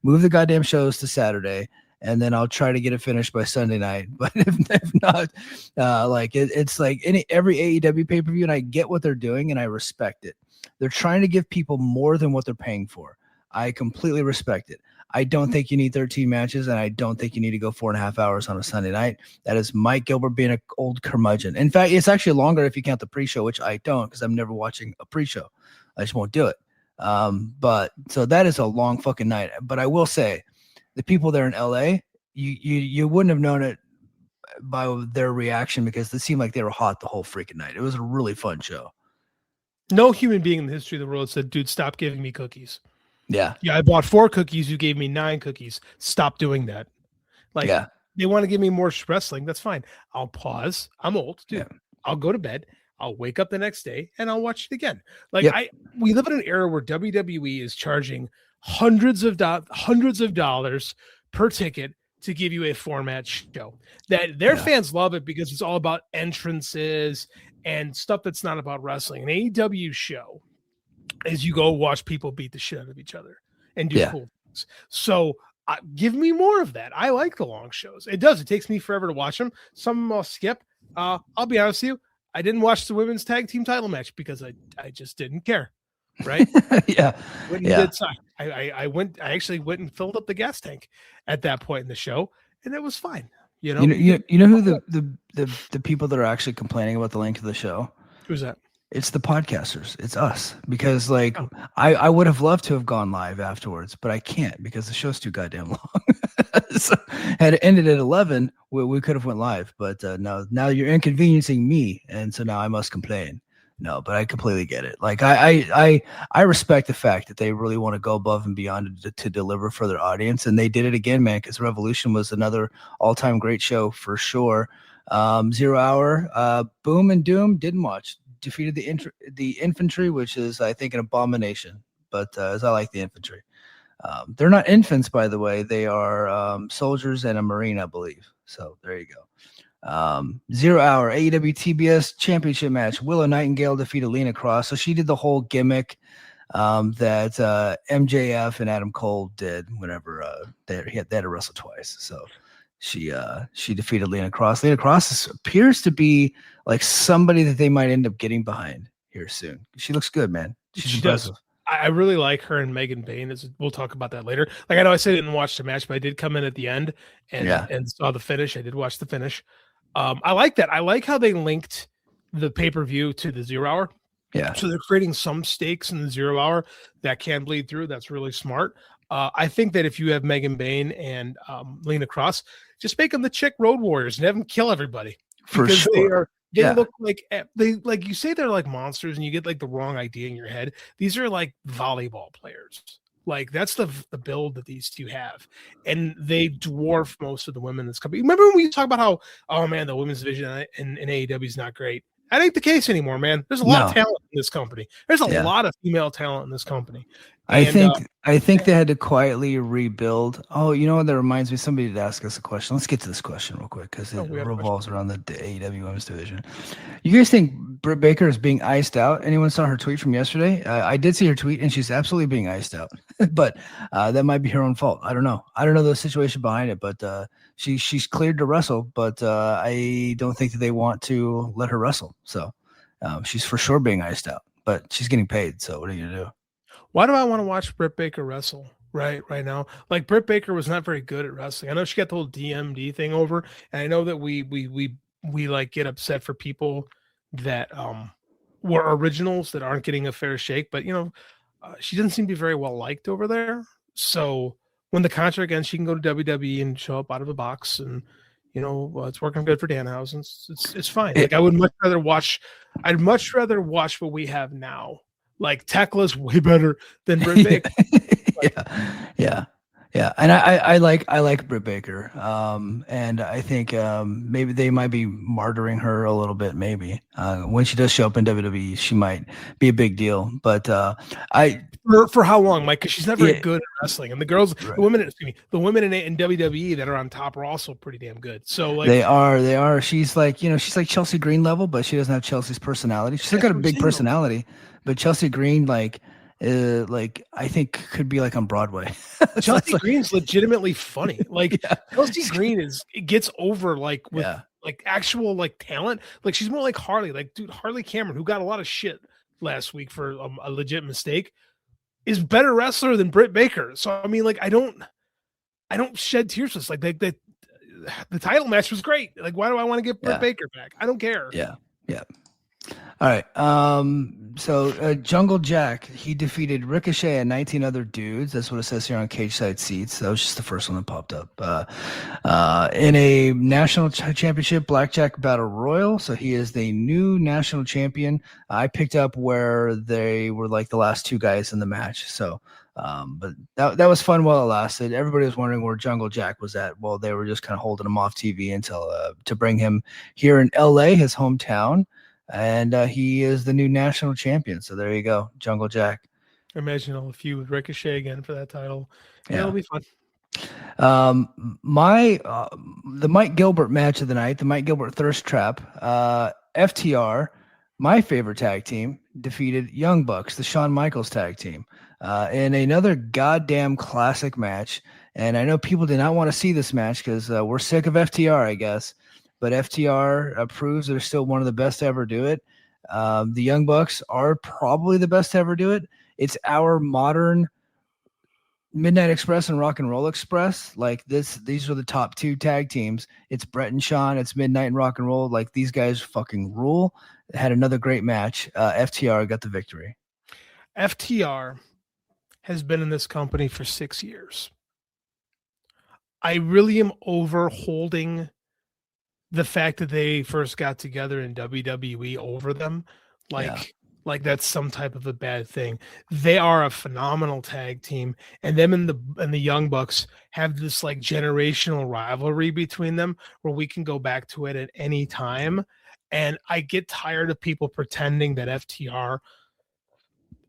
Move the goddamn shows to Saturday, and then I'll try to get it finished by Sunday night. But if not, it's like every AEW pay-per-view, and I get what they're doing and I respect it. They're trying to give people more than what they're paying for. I completely respect it. I don't think you need 13 matches, and I don't think you need to go 4.5 hours on a Sunday night. That is Mike Gilbert being an old curmudgeon. In fact, it's actually longer if you count the pre-show, which I don't, because I'm never watching a pre-show. I just won't do it. But so that is a long fucking night. But I will say, the people there in LA, you wouldn't have known it by their reaction, because it seemed like they were hot the whole freaking night. It was a really fun show. No human being in the history of the world said, "Dude, stop giving me cookies." Yeah, I bought 4 cookies. You gave me 9 cookies. Stop doing that. They want to give me more wrestling. That's fine. I'll pause. I'm old, dude. Yeah. I'll go to bed. I'll wake up the next day and I'll watch it again. We live in an era where WWE is charging hundreds of dollars per ticket to give you a format show. That their fans love it because it's all about entrances and stuff that's not about wrestling. An AEW show is you go watch people beat the shit out of each other and do cool things. So give me more of that. I like the long shows. It takes me forever to watch them. Some of them I'll skip. I'll be honest with you. I didn't watch the women's tag team title match because I just didn't care. Right. I actually went and filled up the gas tank at that point in the show, and it was fine. You know who the people that are actually complaining about the length of the show? Who's that? It's the podcasters. It's us, because I would have loved to have gone live afterwards, but I can't because the show's too goddamn long. So had it ended at 11, we could have went live, but no, now you're inconveniencing me, and so now I must complain. No, but I completely get it. Like I respect the fact that they really want to go above and beyond to deliver for their audience, and they did it again, man. Because Revolution was another all-time great show for sure. 0 Hour, Boom and Doom didn't watch. Defeated the infantry, which is I think an abomination, but as I like the infantry. They're not infants, by the way. They are soldiers and a Marine, I believe. So there you go. 0 Hour AEW TBS championship match. Willow Nightingale defeated Lena Cross. So she did the whole gimmick that MJF and Adam Cole did whenever they had to wrestle twice. So she defeated Lena Cross. Lena Cross appears to be like somebody that they might end up getting behind here soon. She looks good, man. She's She impressive. does. I really like her and Megan Bayne. We'll talk about that later. Like I know I said I didn't watch the match, but I did come in at the end and saw the finish. I did watch the finish. I like that. I like how they linked the pay-per-view to the 0 hour. Yeah. So they're creating some stakes in the 0 hour that can bleed through. That's really smart. I think that if you have Megan Bayne and Lena Cross, just make them the chick road warriors and have them kill everybody. For sure. They look like you say they're like monsters and you get like the wrong idea in your head. These are like volleyball players. Like that's the build that these two have. And they dwarf most of the women in this company. Remember when we talk about how, oh man, the women's division in AEW is not great? That ain't the case anymore, man. There's a lot of talent in this company. There's a lot of female talent in this company. I think they had to quietly rebuild. Oh, you know what? That reminds me. Somebody did ask us a question. Let's get to this question real quick because it revolves around the AEW Women's Division. You guys think Britt Baker is being iced out? Anyone saw her tweet from yesterday? I did see her tweet, and she's absolutely being iced out. But that might be her own fault. I don't know. I don't know the situation behind it, but she's cleared to wrestle. But I don't think that they want to let her wrestle. So she's for sure being iced out. But she's getting paid. So what are you gonna do? Why do I want to watch Britt Baker wrestle right now? Like Britt Baker was not very good at wrestling. I know she got the whole DMD thing over, and I know that we like get upset for people that were originals that aren't getting a fair shake. But she doesn't seem to be very well liked over there. So when the contract ends, she can go to WWE and show up out of a box, and it's working good for Danhausen. It's fine. Like I'd much rather watch what we have now. Like Tekla's way better than Britt Baker. Yeah. And I like Britt Baker. And I think maybe they might be martyring her a little bit. Maybe when she does show up in WWE, she might be a big deal. But for how long, Mike? Because she's not very good at wrestling, and the girls, the women in WWE that are on top are also pretty damn good. So like they are. She's like she's like Chelsea Green level, but she doesn't have Chelsea's personality. She's still got a big personality. But Chelsea Green, like I think could be like on Broadway. Chelsea Green's legitimately funny. Like Chelsea Green gets over like with like actual like talent. Like she's more like Harley. Like dude, Harley Cameron, who got a lot of shit last week for a legit mistake, is better wrestler than Britt Baker. So I mean, like I don't shed tears. Just like the title match was great. Like why do I want to get Britt Baker back? I don't care. Yeah. All right. So Jungle Jack, he defeated Ricochet and 19 other dudes. That's what it says here on Cage Side Seats. That was just the first one that popped up. In a national championship blackjack battle royal. So he is the new national champion. I picked up where they were like the last two guys in the match. So, but that was fun while it lasted. Everybody was wondering where Jungle Jack was at. Well, they were just kind of holding him off TV until to bring him here in LA, his hometown. And he is the new national champion. So there you go, Jungle Jack. Imagine a feud with Ricochet again for that title. Yeah, it'll be fun. The Mike Gilbert match of the night, the Mike Gilbert Thirst Trap, FTR, my favorite tag team, defeated Young Bucks, the Shawn Michaels tag team, in another goddamn classic match. And I know people did not want to see this match because we're sick of FTR, I guess. But FTR proves they're still one of the best to ever do it. The Young Bucks are probably the best to ever do it. It's our modern Midnight Express and Rock and Roll Express. Like these are the top two tag teams. It's Brett and Shawn. It's Midnight and Rock and Roll. Like these guys fucking rule. They had another great match. FTR got the victory. FTR has been in this company for 6 years. I really am overholding the fact that they first got together in WWE over them. Like that's some type of a bad thing. They are a phenomenal tag team, and them and the Young Bucks have this like generational rivalry between them where we can go back to it at any time. And I get tired of people pretending that FTR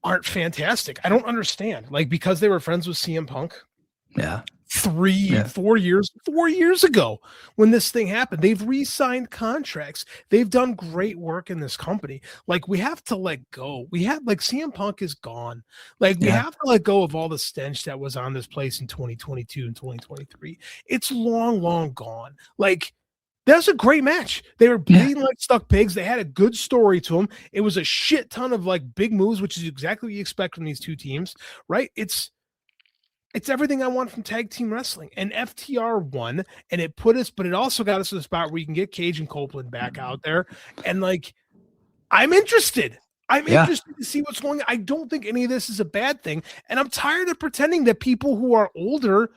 aren't fantastic. I don't understand. Like because they were friends with CM Punk. Yeah. 4 years ago when this thing happened, they've re-signed contracts. They've done great work in this company. Like we have to let go. We have like CM Punk is gone. Like we have to let go of all the stench that was on this place in 2022 and 2023. It's long gone. Like That was a great match. They were bleeding like stuck pigs. They had a good story to them. It was a shit ton of like big moves, which is exactly what you expect from these two teams, right? It's everything I want from tag team wrestling. And FTR won, and it put us, but it also got us to the spot where you can get Cage and Copeland back out there. And like, I'm interested. I'm interested to see what's going on. I don't think any of this is a bad thing. And I'm tired of pretending that people who are older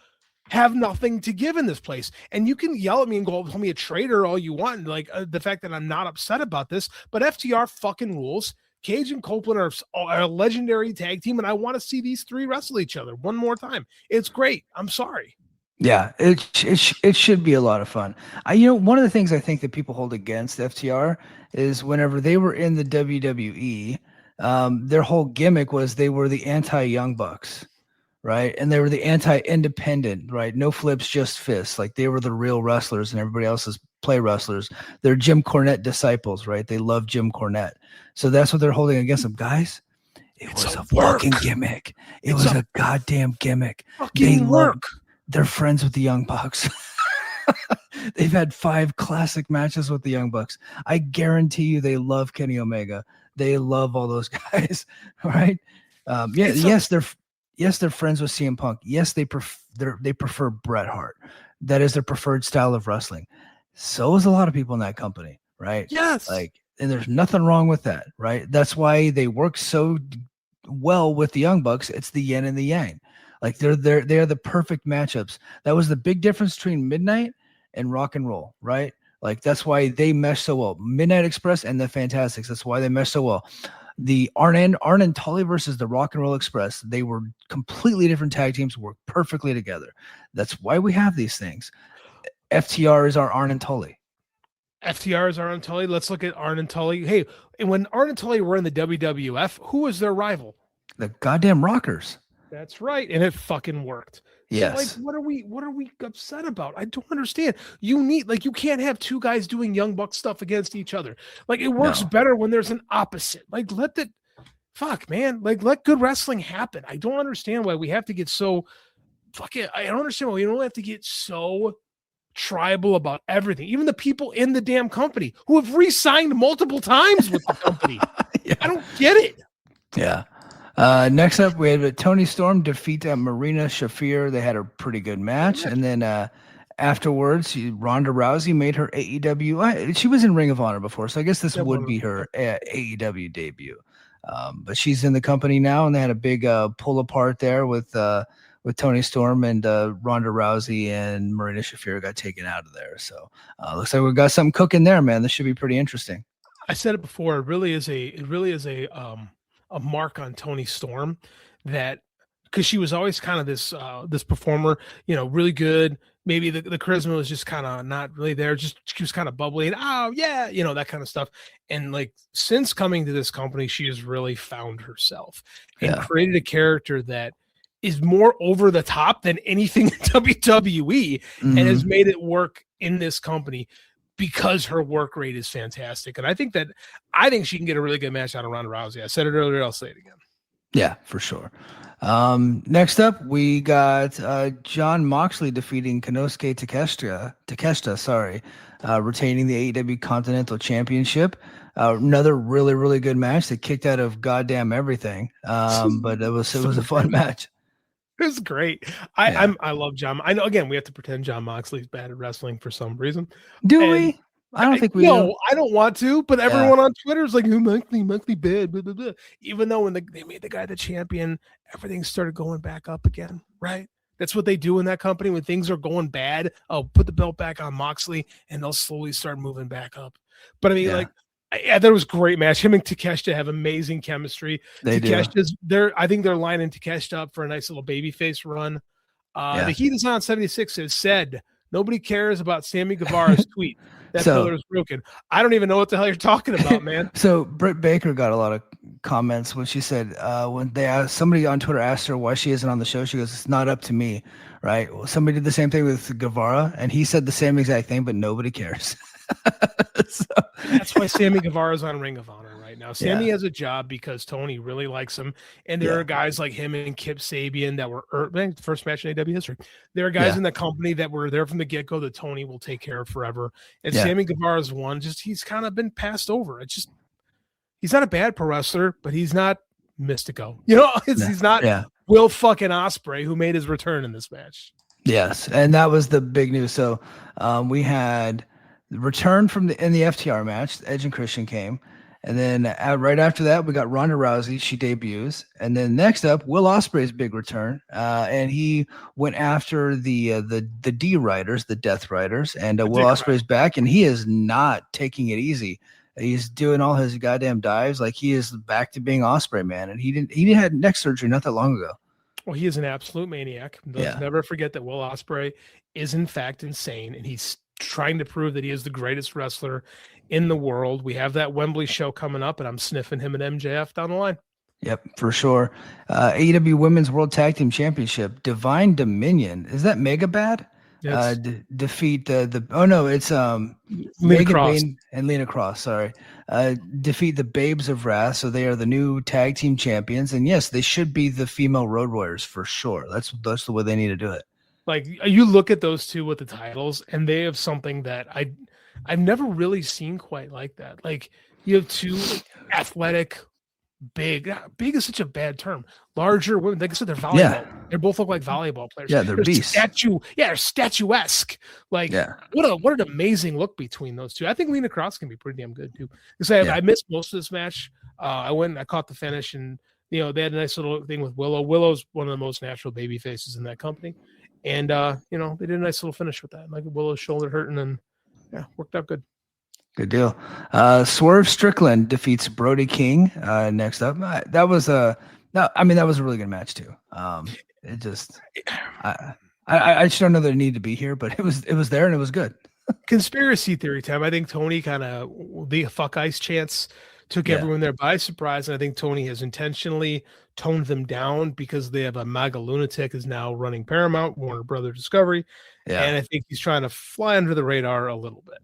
have nothing to give in this place. And you can yell at me and call me a traitor all you want, like the fact that I'm not upset about this, but FTR fucking rules. Cage and Copeland are a legendary tag team, and I want to see these three wrestle each other one more time. It's great. I'm sorry. Yeah, it should be a lot of fun. One of the things I think that people hold against FTR is whenever they were in the WWE, their whole gimmick was they were the anti-Young Bucks. Right. And they were the anti-independent, right? No flips, just fists. Like they were the real wrestlers and everybody else is play wrestlers. They're Jim Cornette disciples, right? They love Jim Cornette. So that's what they're holding against them. Guys, it was a fucking gimmick. It was a goddamn gimmick. They work. They're friends with the Young Bucks. They've had 5 classic matches with the Young Bucks. I guarantee you they love Kenny Omega. They love all those guys, right? Yes, they're friends with CM Punk. Yes, they prefer Bret Hart. That is their preferred style of wrestling. So is a lot of people in that company, right? Yes. And there's nothing wrong with that, right? That's why they work so well with the Young Bucks. It's the yin and the yang. Like they're the perfect matchups. That was the big difference between Midnight and Rock and Roll, right? Like that's why they mesh so well. Midnight Express and the Fantastics. That's why they mesh so well. The Arn and Tully versus the Rock and Roll Express, they were completely different tag teams, worked perfectly together. That's why we have these things. FTR is our Arn and Tully. FTR is Arn and Tully. Let's look at Arn and Tully. Hey, and when Arn and Tully were in the WWF, who was their rival? The goddamn Rockers. That's right, and it fucking worked. Yes. So, what are we upset about? I don't understand. You can't have two guys doing Young Buck stuff against each other. Like it works better when there's an opposite. Like let good wrestling happen. I don't understand why we have to get so I don't understand why we don't have to get so tribal about everything. Even the people in the damn company who have re-signed multiple times with the company. I don't get it. Yeah. Next up, we had Tony Storm defeat Marina Shafir. They had a pretty good match. And then afterwards, Ronda Rousey made her AEW. She was in Ring of Honor before, so I guess this would be her AEW debut. But she's in the company now, and they had a big pull apart there with Tony Storm, and Ronda Rousey and Marina Shafir got taken out of there. So looks like we got something cooking there, man. This should be pretty interesting. I said it before. It really is a mark on Tony Storm that because she was always kind of this performer, really good. Maybe the charisma was just kind of not really there. Just she was kind of bubbly and that kind of stuff. And like since coming to this company, she has really found herself and created a character that is more over the top than anything in WWE and has made it work in this company because her work rate is fantastic. And I think she can get a really good match out of Ronda Rousey. I said it earlier. I'll say it again. Yeah, for sure. Next up, we got Jon Moxley defeating Konosuke Takeshita, retaining the AEW Continental Championship. Another really, really good match. They kicked out of goddamn everything. But it was a fun match. It was great. I love John. I know. Again, we have to pretend Jon Moxley's bad at wrestling for some reason. We? I don't think we. No, I don't want to. But everyone on Twitter is like, "Who Moxley bad?" Blah, blah, blah. Even though when they made the guy the champion, everything started going back up again. Right? That's what they do in that company when things are going bad. Oh, put the belt back on Moxley, and they'll slowly start moving back up. But I mean, I thought it was a great match. Him and Takeshita have amazing chemistry. Takeshita's I think they're lining Takeshita up for a nice little babyface run. The Heat is on 76 has said nobody cares about Sammy Guevara's tweet. That pillar is broken. I don't even know what the hell you're talking about, man. So Britt Baker got a lot of comments when she said when somebody on Twitter asked her why she isn't on the show, she goes, "It's not up to me." Right? Well, somebody did the same thing with Guevara, and he said the same exact thing, but nobody cares. That's why Sammy Guevara's on Ring of Honor right right now. Sammy has a job because Tony really likes him. And there are guys like him and Kip Sabian that were first match in AEW history. There are guys in the company that were there from the get-go that Tony will take care of forever. And Sammy Guevara's one, he's kind of been passed over. He's not a bad pro wrestler, but he's not Mystico. He's not Will fucking Ospreay, who made his return in this match. Yes, and that was the big news. So we had the return in the FTR match. Edge and Christian came. And then right after that, we got Ronda Rousey. She debuts. And then next up, Will Ospreay's big return. And he went after the D Riders, the Death Riders. And Will Ospreay's back, and he is not taking it easy. He's doing all his goddamn dives. Like, he is back to being Ospreay, man. And he had neck surgery not that long ago. Well, he is an absolute maniac. Let's never forget that Will Ospreay is in fact insane, and he's trying to prove that he is the greatest wrestler in the world. We have that Wembley show coming up, and I'm sniffing him and MJF down the line. Yep, for sure. AEW Women's World Tag Team Championship, Divine Dominion. Is that Mega Bad? Defeat it's Lena Cross and Lena Cross. Sorry, defeat the Babes of Wrath. So they are the new tag team champions, and yes, they should be the female Road Warriors for sure. That's the way they need to do it. Like, you look at those two with the titles, and they have something that I've never really seen quite like that. Like, you have two athletic, big is such a bad term. Larger women, like I said, they're volleyball. Yeah. They both look like volleyball players. Yeah, they're beasts. They're statuesque. Like, what an amazing look between those two. I think Lena Cross can be pretty damn good too. Because I missed most of this match. I went and I caught the finish, and they had a nice little thing with Willow. Willow's one of the most natural baby faces in that company. And they did a nice little finish with that. Like, Willow's shoulder hurting, and worked out good. Good deal. Swerve Strickland defeats Brody King. Next up, that was a really good match too. I just don't know that it needed to be here, but it was there and it was good. Conspiracy theory time. I think Tony kind of the fuck ice chants took everyone there by surprise, and I think Tony has intentionally toned them down because they have a MAGA lunatic is now running Paramount, Warner Brothers Discovery, and I think he's trying to fly under the radar a little bit.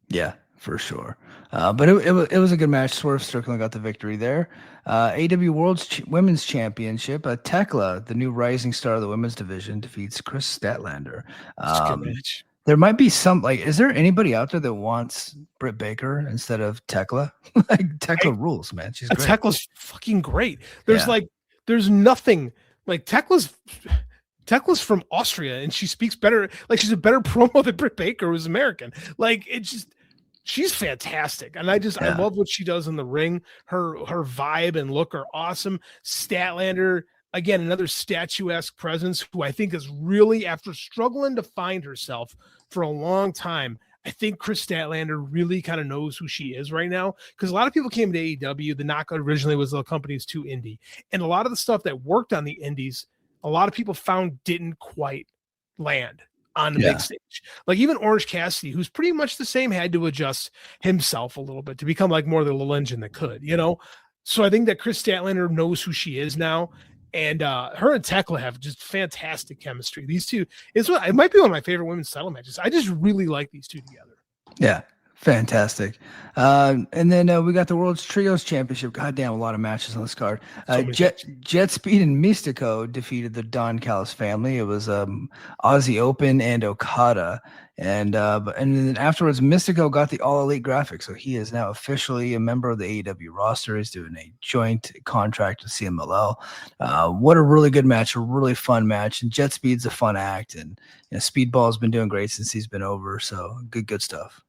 Yeah, for sure. But it was a good match. Swerve Strickland got the victory there. AEW Women's Championship. Tekla, the new rising star of the women's division, defeats Chris Statlander. That's a good match. There might be is there anybody out there that wants Britt Baker instead of Tekla? Like, Tekla rules, man. She's great. Tekla's fucking great. There's nothing like Tekla's from Austria, and she speaks better. Like, she's a better promo than Britt Baker, who's American. Like, she's fantastic. And I love what she does in the ring. Her vibe and look are awesome. Statlander, again, another statuesque presence who I think is really, after struggling to find herself for a long time, I think Chris Statlander really kind of knows who she is right now, because a lot of people came to AEW. The knock originally was the company's too indie. And a lot of the stuff that worked on the indies, a lot of people found didn't quite land on the big stage. Like, even Orange Cassidy, who's pretty much the same, had to adjust himself a little bit to become like more the little engine that could, So I think that Chris Statlander knows who she is now. And her and Tekla have just fantastic chemistry. These two, it might be one of my favorite women's title matches. I just really like these two together. Yeah, fantastic. And then we got the World's Trios Championship. Goddamn, a lot of matches on this card. Jet Speed and Mystico defeated the Don Callis family. It was Aussie Open and Okada. And then afterwards, Mystico got the All Elite graphic. So he is now officially a member of the AEW roster. He's doing a joint contract with CMLL. What a really good match, a really fun match. And Jet Speed's a fun act. And Speedball's been doing great since he's been over. So good stuff.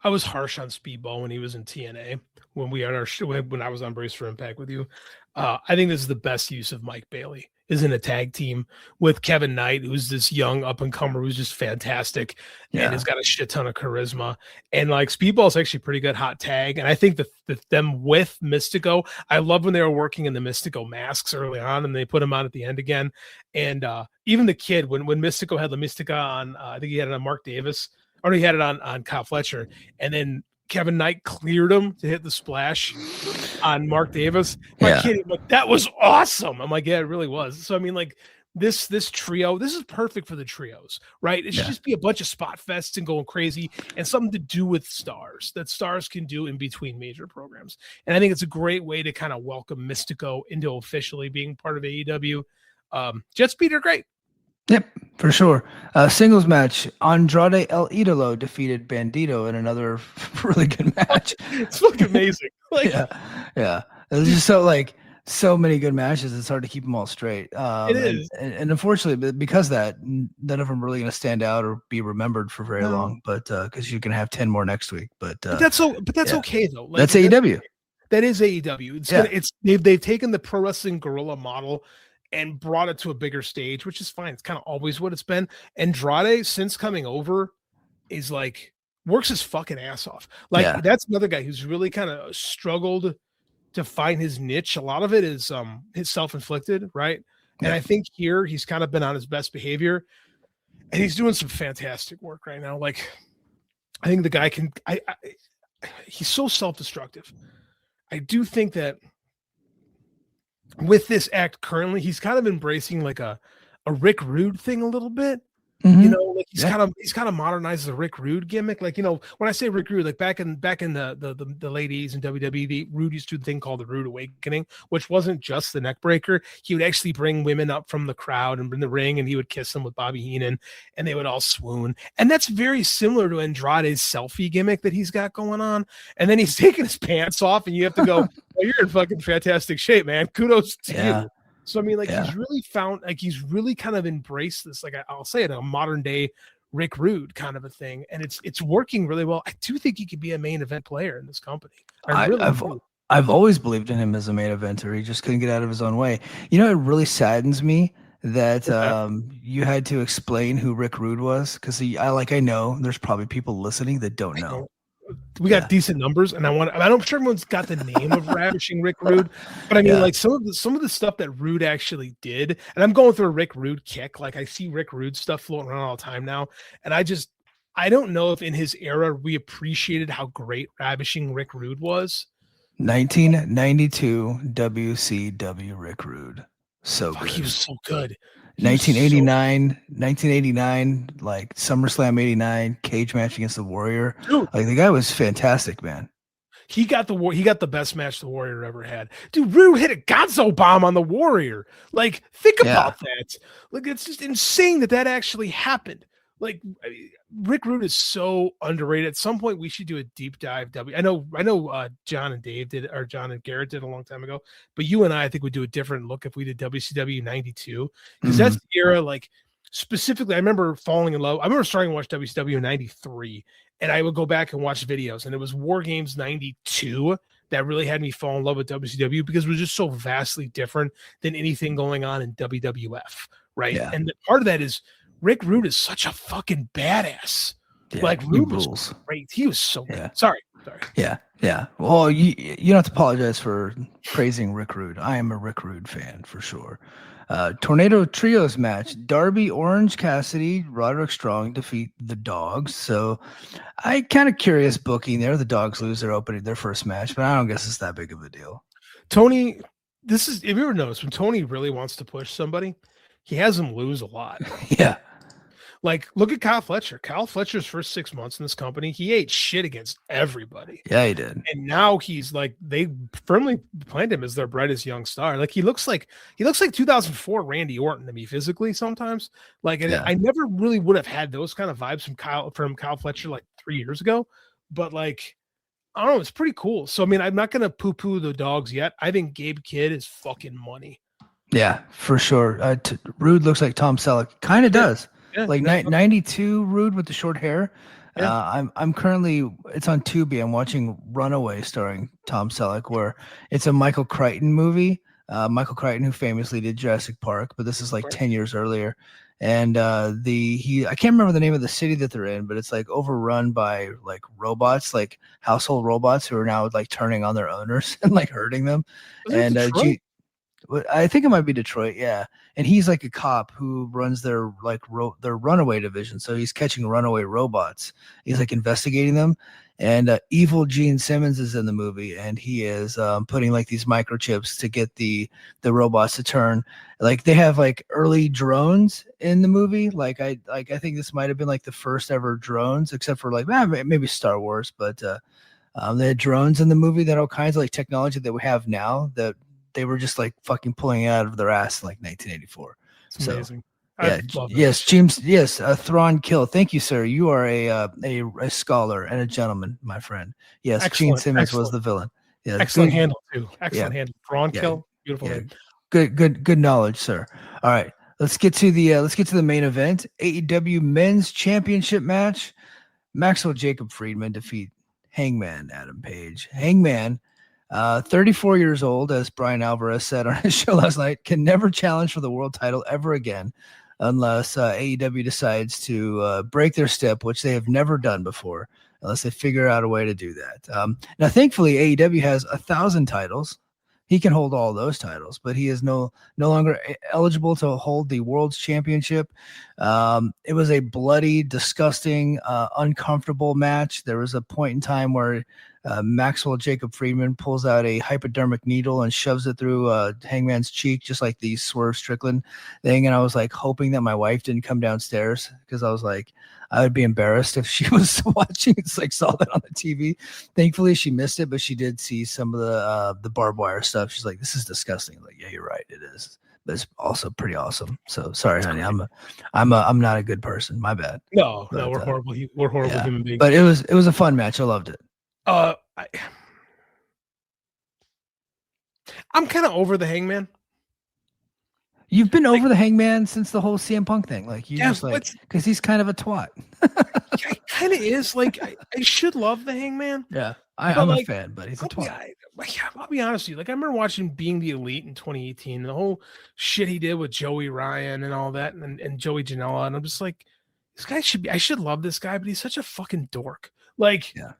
I was harsh on Speedball when he was in TNA, when we had when I was on Brace for Impact with you. I think this is the best use of Mike Bailey, is in a tag team with Kevin Knight, who's this young up-and-comer who's just fantastic and has got a shit ton of charisma. And like, Speedball's actually pretty good hot tag. And I think that them with Mystico, I love when they were working in the Mystico masks early on and they put him on at the end again. And even the kid, when Mystico had the Mystica on, I think he had it on Mark Davis, or he had it on Kyle Fletcher. And then Kevin Knight cleared him to hit the splash on Mark Davis. My kid, like, that was awesome. I'm like, yeah, it really was. So I mean, like, this trio, this is perfect for the trios, right? It should just be a bunch of spot fests and going crazy and something to do with stars that stars can do in between major programs. And I think it's a great way to kind of welcome Mystico into officially being part of AEW. Jet Speed are great. Yep, for sure. Singles match, Andrade El Idolo defeated Bandito in another really good match. It's fucking amazing. Like, yeah. There's just so many good matches. It's hard to keep them all straight. It is. And unfortunately, because of that, none of them are really going to stand out or be remembered for very long. But because you can have 10 more next week. But that's okay though. Like, that's AEW. That is AEW. They've taken the pro wrestling guerrilla model and brought it to a bigger stage, which is fine. It's kind of always what it's been. Andrade, since coming over, is like works his fucking ass off. Like that's another guy who's really kind of struggled to find his niche. A lot of it is his self-inflicted, right? And I think here he's kind of been on his best behavior, and he's doing some fantastic work right now. Like I think the guy can. He's so self-destructive. I do think that with this act currently, he's kind of embracing like a Rick Rude thing a little bit. You know, like he's kind of modernized the Rick Rude gimmick. Like, you know, when I say Rick Rude, like back in the late 80s in WWE, Rude used to do a thing called the Rude Awakening, which wasn't just the neck breaker. He would actually bring women up from the crowd and in the ring, and he would kiss them with Bobby Heenan, and they would all swoon. And that's very similar to Andrade's selfie gimmick that he's got going on. And then he's taking his pants off, and you have to go, well, you're in fucking fantastic shape, man. Kudos to you. So, I mean, like, he's really found, like, he's really kind of embraced this, like, I'll say it, a modern day Rick Rude kind of a thing. And it's working really well. I do think he could be a main event player in this company. I've always believed in him as a main eventer. He just couldn't get out of his own way. You know, it really saddens me that you had to explain who Rick Rude was. Because I know there's probably people listening that don't know. We got decent numbers, and I'm sure everyone's got the name of Ravishing Rick Rude, but I mean, like some of the stuff that Rude actually did, and I'm going through a Rick Rude kick. Like I see Rick Rude stuff floating around all the time now, and I don't know if in his era we appreciated how great Ravishing Rick Rude was. 1992 WCW Rick Rude, so good. He was so good. 1989, like SummerSlam 89 cage match against the Warrior. Dude, like the guy was fantastic, man. He got the best match the Warrior ever had. Dude, Rude hit a Gonzo bomb on the Warrior. Like, think about that. Like, it's just insane that actually happened. Like, Rick Rude is so underrated. At some point, we should do a deep dive. I know. John and Dave did, or John and Garrett did a long time ago. But you and I think would do a different look if we did WCW '92, because that's the era. Like specifically, I remember falling in love. I remember starting to watch WCW in '93, and I would go back and watch videos. And it was War Games '92 that really had me fall in love with WCW because it was just so vastly different than anything going on in WWF, right? Yeah. And part of that is Rick Rude is such a fucking badass. Yeah, like Rude was great. He was so good. Sorry. Yeah. Well, you don't have to apologize for praising Rick Rude. I am a Rick Rude fan for sure. Tornado Trios match. Darby, Orange Cassidy, Roderick Strong defeat the Dogs. So I kind of curious booking there. The Dogs lose their first match, but I don't guess it's that big of a deal. Tony, if you ever noticed, when Tony really wants to push somebody, he has them lose a lot. Yeah. Like, look at Kyle Fletcher. Kyle Fletcher's first 6 months in this company, he ate shit against everybody. Yeah, he did. And now he's like, they firmly planned him as their brightest young star. Like, he looks like 2004 Randy Orton to me physically sometimes. Like, I never really would have had those kind of vibes from Kyle Fletcher like 3 years ago. But like, I don't know, it's pretty cool. So I mean, I'm not gonna poo-poo the Dogs yet. I think Gabe Kidd is fucking money. Yeah, for sure. Rude looks like Tom Selleck. Kind of does. Yeah, like 92 Rude with the short hair. Yeah. I'm currently, it's on Tubi. I'm watching Runaway starring Tom Selleck, where it's a Michael Crichton movie. Michael Crichton, who famously did Jurassic Park, but this is like 10 years earlier. And I can't remember the name of the city that they're in, but it's like overrun by like robots, like household robots who are now like turning on their owners and like hurting them. I think it might be Detroit, yeah. And he's like a cop who runs their their runaway division. So he's catching runaway robots. He's like investigating them. And evil Gene Simmons is in the movie, and he is putting like these microchips to get the robots to turn. Like they have like early drones in the movie. Like I think this might have been like the first ever drones, except for like maybe Star Wars, but they had drones in the movie that all kinds of like technology that we have now that they were just like fucking pulling it out of their ass in like 1984. It's amazing. Yeah, yes, James. Yes, Thrawn Kill. Thank you, sir. You are a scholar and a gentleman, my friend. Yes, Gene Simmons was the villain. Yeah, excellent handle too. Excellent handle. Thrawn Kill. Beautiful. Yeah. Good knowledge, sir. All right, let's get to the main event. AEW Men's Championship match. Maxwell Jacob Friedman defeat Hangman Adam Page. Hangman, 34 years old, as Brian Alvarez said on his show last night, can never challenge for the world title ever again unless AEW decides to break their step, which they have never done before, unless they figure out a way to do that. Now, thankfully, AEW has 1,000 titles. He can hold all those titles, but he is no longer eligible to hold the World's Championship. It was a bloody, disgusting, uncomfortable match. There was a point in time where Maxwell Jacob Friedman pulls out a hypodermic needle and shoves it through Hangman's cheek, just like the Swerve Strickland thing. And I was like hoping that my wife didn't come downstairs because I was like, I would be embarrassed if she was watching. It's like saw that on the TV. Thankfully, she missed it, but she did see some of the barbed wire stuff. She's like, "This is disgusting." I'm like, yeah, you're right, it is, but it's also pretty awesome. So sorry, honey, I'm not a good person. My bad. No, we're horrible. We're horrible human beings. But it was a fun match. I loved it. I'm kind of over the Hangman. You've been over the Hangman since the whole CM Punk thing. Like you just like because he's kind of a twat. He kind of is. Like I should love the Hangman. Yeah, I'm a fan, but he's a twat. I'll be honest with you. Like I remember watching Being the Elite in 2018, the whole shit he did with Joey Ryan and all that, and Joey Janela, and I'm just like, this guy I should love this guy, but he's such a fucking dork. Like, yeah.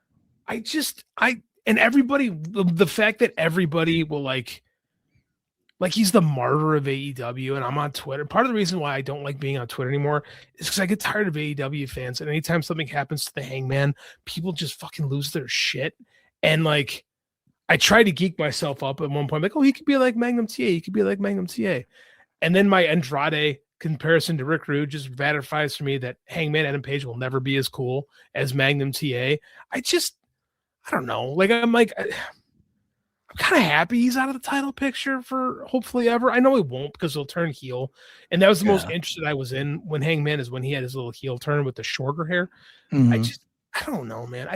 And everybody, the fact that everybody will like he's the martyr of AEW, and I'm on Twitter. Part of the reason why I don't like being on Twitter anymore is because I get tired of AEW fans, and anytime something happens to the Hangman, people just fucking lose their shit. And like, I tried to geek myself up at one point, like, oh, he could be like Magnum TA, he could be like Magnum TA, and then my Andrade comparison to Rick Rude just ratifies for me that Hangman Adam Page will never be as cool as Magnum TA. I don't know. Like, I'm kind of happy he's out of the title picture for hopefully ever. I know he won't because he'll turn heel. And that was the most interested I was in when Hangman is when he had his little heel turn with the shorter hair. Mm-hmm. I don't know, man.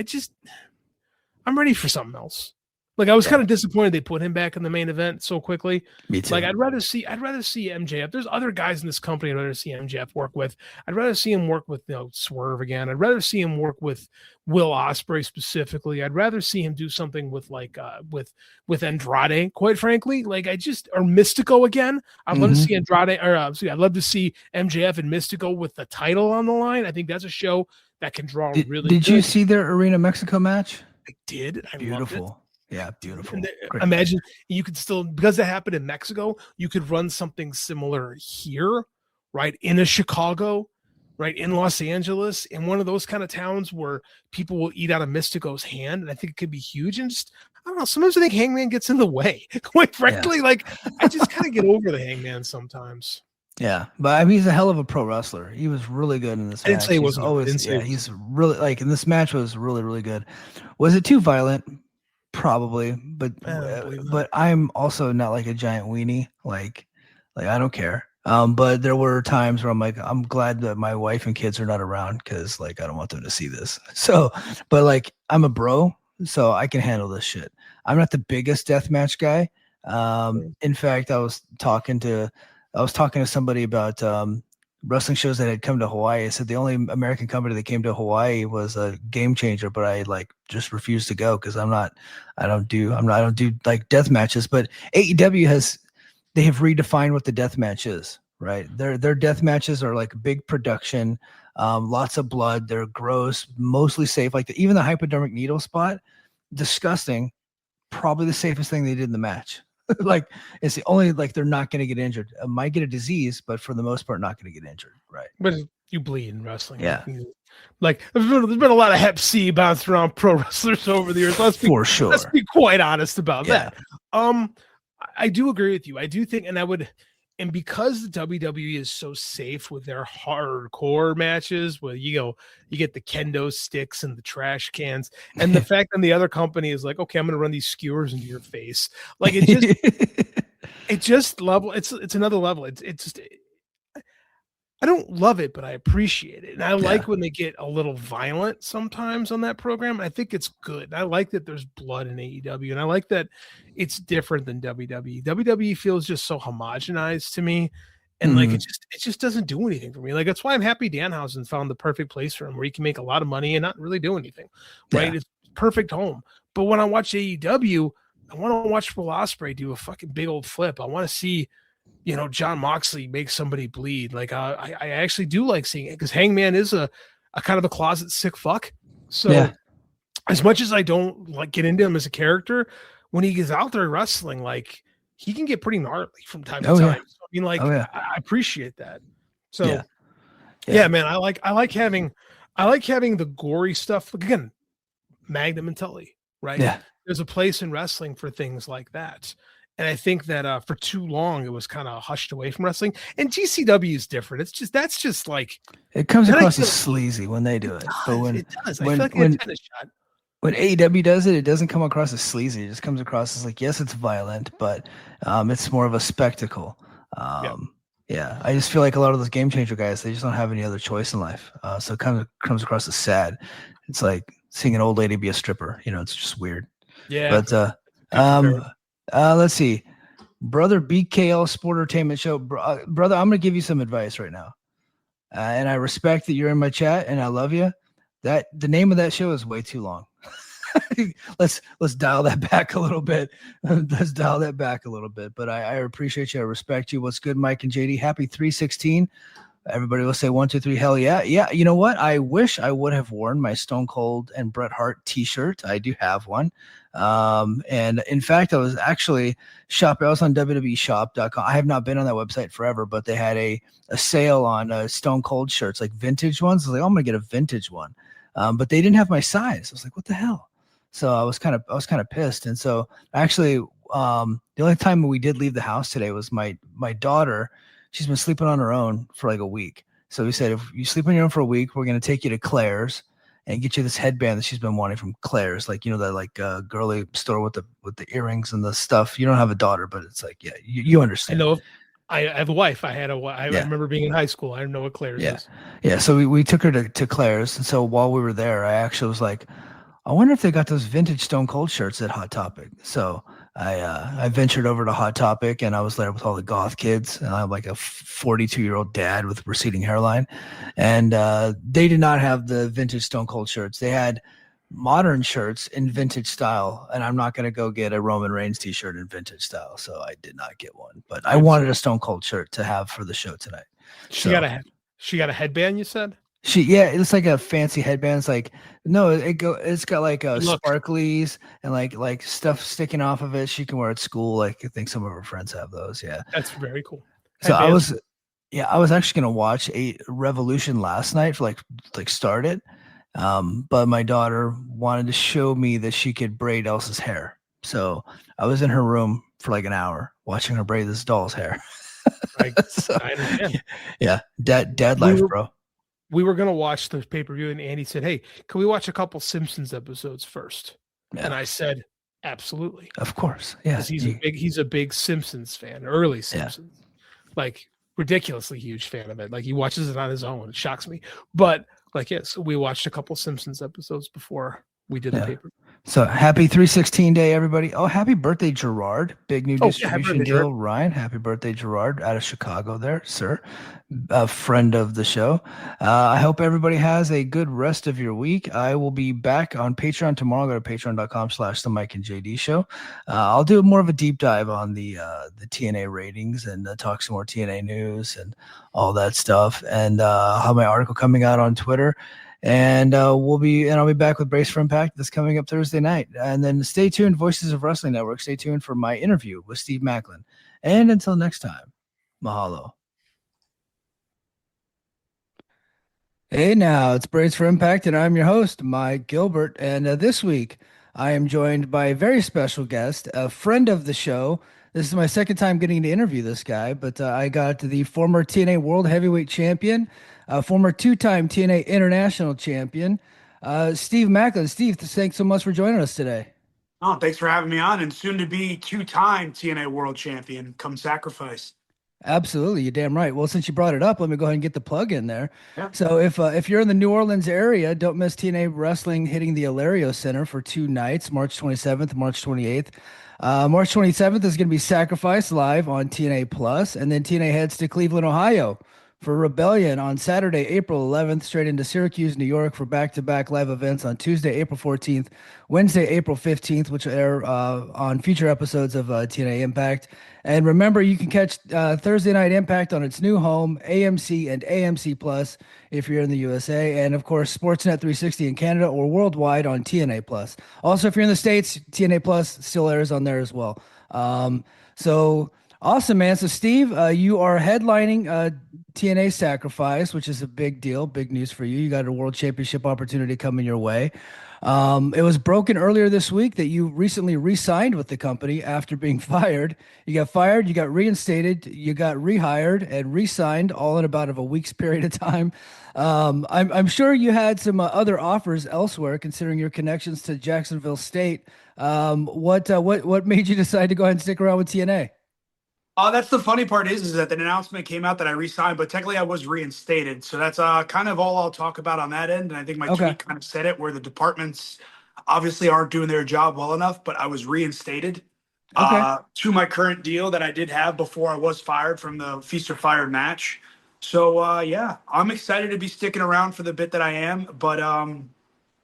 I'm ready for something else. Like I was kind of disappointed they put him back in the main event so quickly. Me too. Like I'd rather see MJF. There's other guys in this company I'd rather see MJF work with. I'd rather see him work with Swerve again. I'd rather see him work with Will Ospreay specifically. I'd rather see him do something with like with Andrade, quite frankly. Like or Mystico again. I'd love to see Andrade I'd love to see MJF and Mystico with the title on the line. I think that's a show that can draw really Did you see their Arena Mexico match? I did. Beautiful. Loved it. Yeah, beautiful. Imagine you could still, because that happened in Mexico, you could run something similar here, right? In a Chicago, right? In Los Angeles, in one of those kind of towns where people will eat out of Mystico's hand. And I think it could be huge. And just, I don't know, sometimes I think Hangman gets in the way. Quite frankly, like I just kind of get over the Hangman sometimes. Yeah, but I mean, he's a hell of a pro wrestler. He was really good in this match. I didn't say he wasn't. He's really like, and this match was really, really good. Was it too violent? Probably, but I'm also not like a giant weenie. Like I don't care. But there were times where I'm like, I'm glad that my wife and kids are not around because like I don't want them to see this. So, but like I'm a bro, so I can handle this shit. I'm not the biggest deathmatch guy. In fact, I was talking to somebody about wrestling shows that had come to Hawaii. I said the only American company that came to Hawaii was a Game Changer, but I like just refused to go because I don't do like death matches. But AEW they have redefined what the death match is, right? Their death matches are like big production, lots of blood. They're gross, mostly safe. Like even the hypodermic needle spot, disgusting. Probably the safest thing they did in the match. Like it's the only like they're not going to get injured. Might get a disease, but for the most part, not going to get injured. Right. But you bleed in wrestling. Yeah. Like there's been a lot of Hep C bounced around pro wrestlers over the years. Let's be quite honest about that. I do agree with you. I do think, and because the WWE is so safe with their hardcore matches, where you get the kendo sticks and the trash cans, and the fact that the other company is like, okay, I'm going to run these skewers into your face. Like it's another level. It's just, I don't love it, but I appreciate it. And I like when they get a little violent sometimes on that program. I think it's good. I like that there's blood in AEW, and I like that it's different than WWE. WWE feels just so homogenized to me. And like, it just doesn't do anything for me. Like, that's why I'm happy Danhausen found the perfect place for him where he can make a lot of money and not really do anything. Right. It's perfect home. But when I watch AEW, I want to watch Will Ospreay do a fucking big old flip. I want to see, John Moxley make somebody bleed. Like I actually do like seeing it because Hangman is a kind of a closet sick fuck. So as much as I don't like get into him as a character, when he gets out there wrestling, like he can get pretty gnarly from time to time. So, I mean, like I appreciate that. So man, I like having the gory stuff. Like, again, Magnum and Tully, right? Yeah. There's a place in wrestling for things like that. And I think that for too long, it was kind of hushed away from wrestling. And GCW is different. That's just like it comes across as sleazy when they do it. But when it does, I feel like a tennis shot. When AEW does it, it doesn't come across as sleazy. It just comes across as like, yes, it's violent, but it's more of a spectacle. Yeah, I just feel like a lot of those game changer guys, they just don't have any other choice in life. So it kind of comes across as sad. It's like seeing an old lady be a stripper. It's just weird. Yeah. But let's see. Brother BKL Sportertainment Show. Brother, I'm going to give you some advice right now. And I respect that you're in my chat and I love you. The name of that show is way too long. Let's dial that back a little bit. But I appreciate you. I respect you. What's good, Mike and JD? Happy 316. Everybody will say 1, 2, 3. Hell yeah. Yeah. You know what? I wish I would have worn my Stone Cold and Bret Hart t-shirt. I do have one. And in fact, I was actually shopping. I was on WWEshop.com. I have not been on that website forever, but they had a sale on Stone Cold shirts, like vintage ones. I was like, oh, I'm going to get a vintage one. But they didn't have my size. I was like, what the hell? So I was kind of pissed. And so actually, the only time we did leave the house today was my daughter. She's been sleeping on her own for like a week. So we said, if you sleep on your own for a week, we're going to take you to Claire's and get you this headband that she's been wanting from Claire's. Like, that like girly store with the earrings and the stuff. You don't have a daughter, but it's like, yeah, you understand. I know. I have a wife. I remember being in high school. I know what Claire's is. Yeah. So we took her to Claire's. And so while we were there, I actually was like, I wonder if they got those vintage Stone Cold shirts at Hot Topic. So I ventured over to Hot Topic and I was there with all the goth kids. And I'm like a 42-year-old dad with receding hairline. And they did not have the vintage Stone Cold shirts. They had modern shirts in vintage style. And I'm not going to go get a Roman Reigns t-shirt in vintage style. So I did not get one. But I wanted a Stone Cold shirt to have for the show tonight. She got a headband, you said? It's like a fancy headband. It's like, no, it's got like sparklies and like stuff sticking off of it. She can wear at school. Like I think some of her friends have those. Yeah. That's very cool. So I was actually going to watch a Revolution last night for like start it. But my daughter wanted to show me that she could braid Elsa's hair. So I was in her room for like an hour watching her braid this doll's hair. I understand. Yeah. Dad life, bro. We were going to watch the pay-per-view and Andy said, hey, can we watch a couple Simpsons episodes first? Yeah. And I said, absolutely. Of course. Yeah. He's a big Simpsons fan, early Simpsons, like ridiculously huge fan of it. Like he watches it on his own. It shocks me. But like, yes, we watched a couple Simpsons episodes before we did the paper. So happy 316 day, everybody. Oh, happy birthday, Gerard. Big new distribution deal. Ryan, happy birthday, Gerard, out of Chicago there, sir. A friend of the show. I hope everybody has a good rest of your week. I will be back on Patreon tomorrow. Go to patreon.com/the Mike and JD show. I'll do more of a deep dive on the TNA ratings and talk some more TNA news and all that stuff. And I'll have my article coming out on Twitter. And I'll be back with Brace for Impact this coming up Thursday night. And then stay tuned, Voices of Wrestling Network. Stay tuned for my interview with Steve Maclin. And until next time, mahalo. Hey, now it's Brace for Impact, and I'm your host, Mike Gilbert. And this week, I am joined by a very special guest, a friend of the show. This is my second time getting to interview this guy, but I got the former TNA World Heavyweight Champion, former two-time TNA International Champion, Steve Maclin. Steve, thanks so much for joining us today. Oh, thanks for having me on, and soon to be two-time TNA World Champion come Sacrifice. Absolutely, you're damn right. Well, since you brought it up, let me go ahead and get the plug in there. Yeah. So if you're in the New Orleans area, don't miss TNA Wrestling hitting the Hilario Center for 2 nights, March 27th, March 28th. March 27th is going to be Sacrifice live on TNA Plus, and then TNA heads to Cleveland, Ohio for Rebellion on Saturday, April 11th, straight into Syracuse, New York for back-to-back live events on Tuesday, April 14th, Wednesday, April 15th, which will air on future episodes of TNA Impact. And remember, you can catch Thursday Night Impact on its new home, AMC and AMC Plus, if you're in the USA. And, of course, Sportsnet 360 in Canada or worldwide on TNA Plus. Also, if you're in the States, TNA Plus still airs on there as well. So awesome, man. So, Steve, you are headlining TNA Sacrifice, which is a big deal, big news for you. You got a World Championship opportunity coming your way. It was broken earlier this week that you recently re-signed with the company after being fired. You got fired, you got reinstated, you got rehired and re-signed all in about a week's period of time. I'm sure you had some other offers elsewhere, considering your connections to Jacksonville State. What made you decide to go ahead and stick around with TNA? That's the funny part is that the announcement came out that I re-signed, but technically I was reinstated. So that's kind of all I'll talk about on that end. And I think my tweet kind of said it, where the departments obviously aren't doing their job well enough, but I was reinstated to my current deal that I did have before I was fired from the Feast or Fired match. So yeah, I'm excited to be sticking around for the bit that I am. But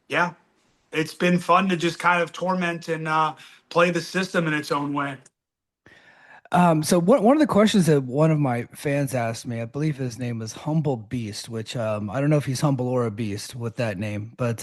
yeah, it's been fun to just kind of torment and play the system in its own way. So one of the questions that one of my fans asked me, I believe his name was Humble Beast, which I don't know if he's humble or a beast with that name, but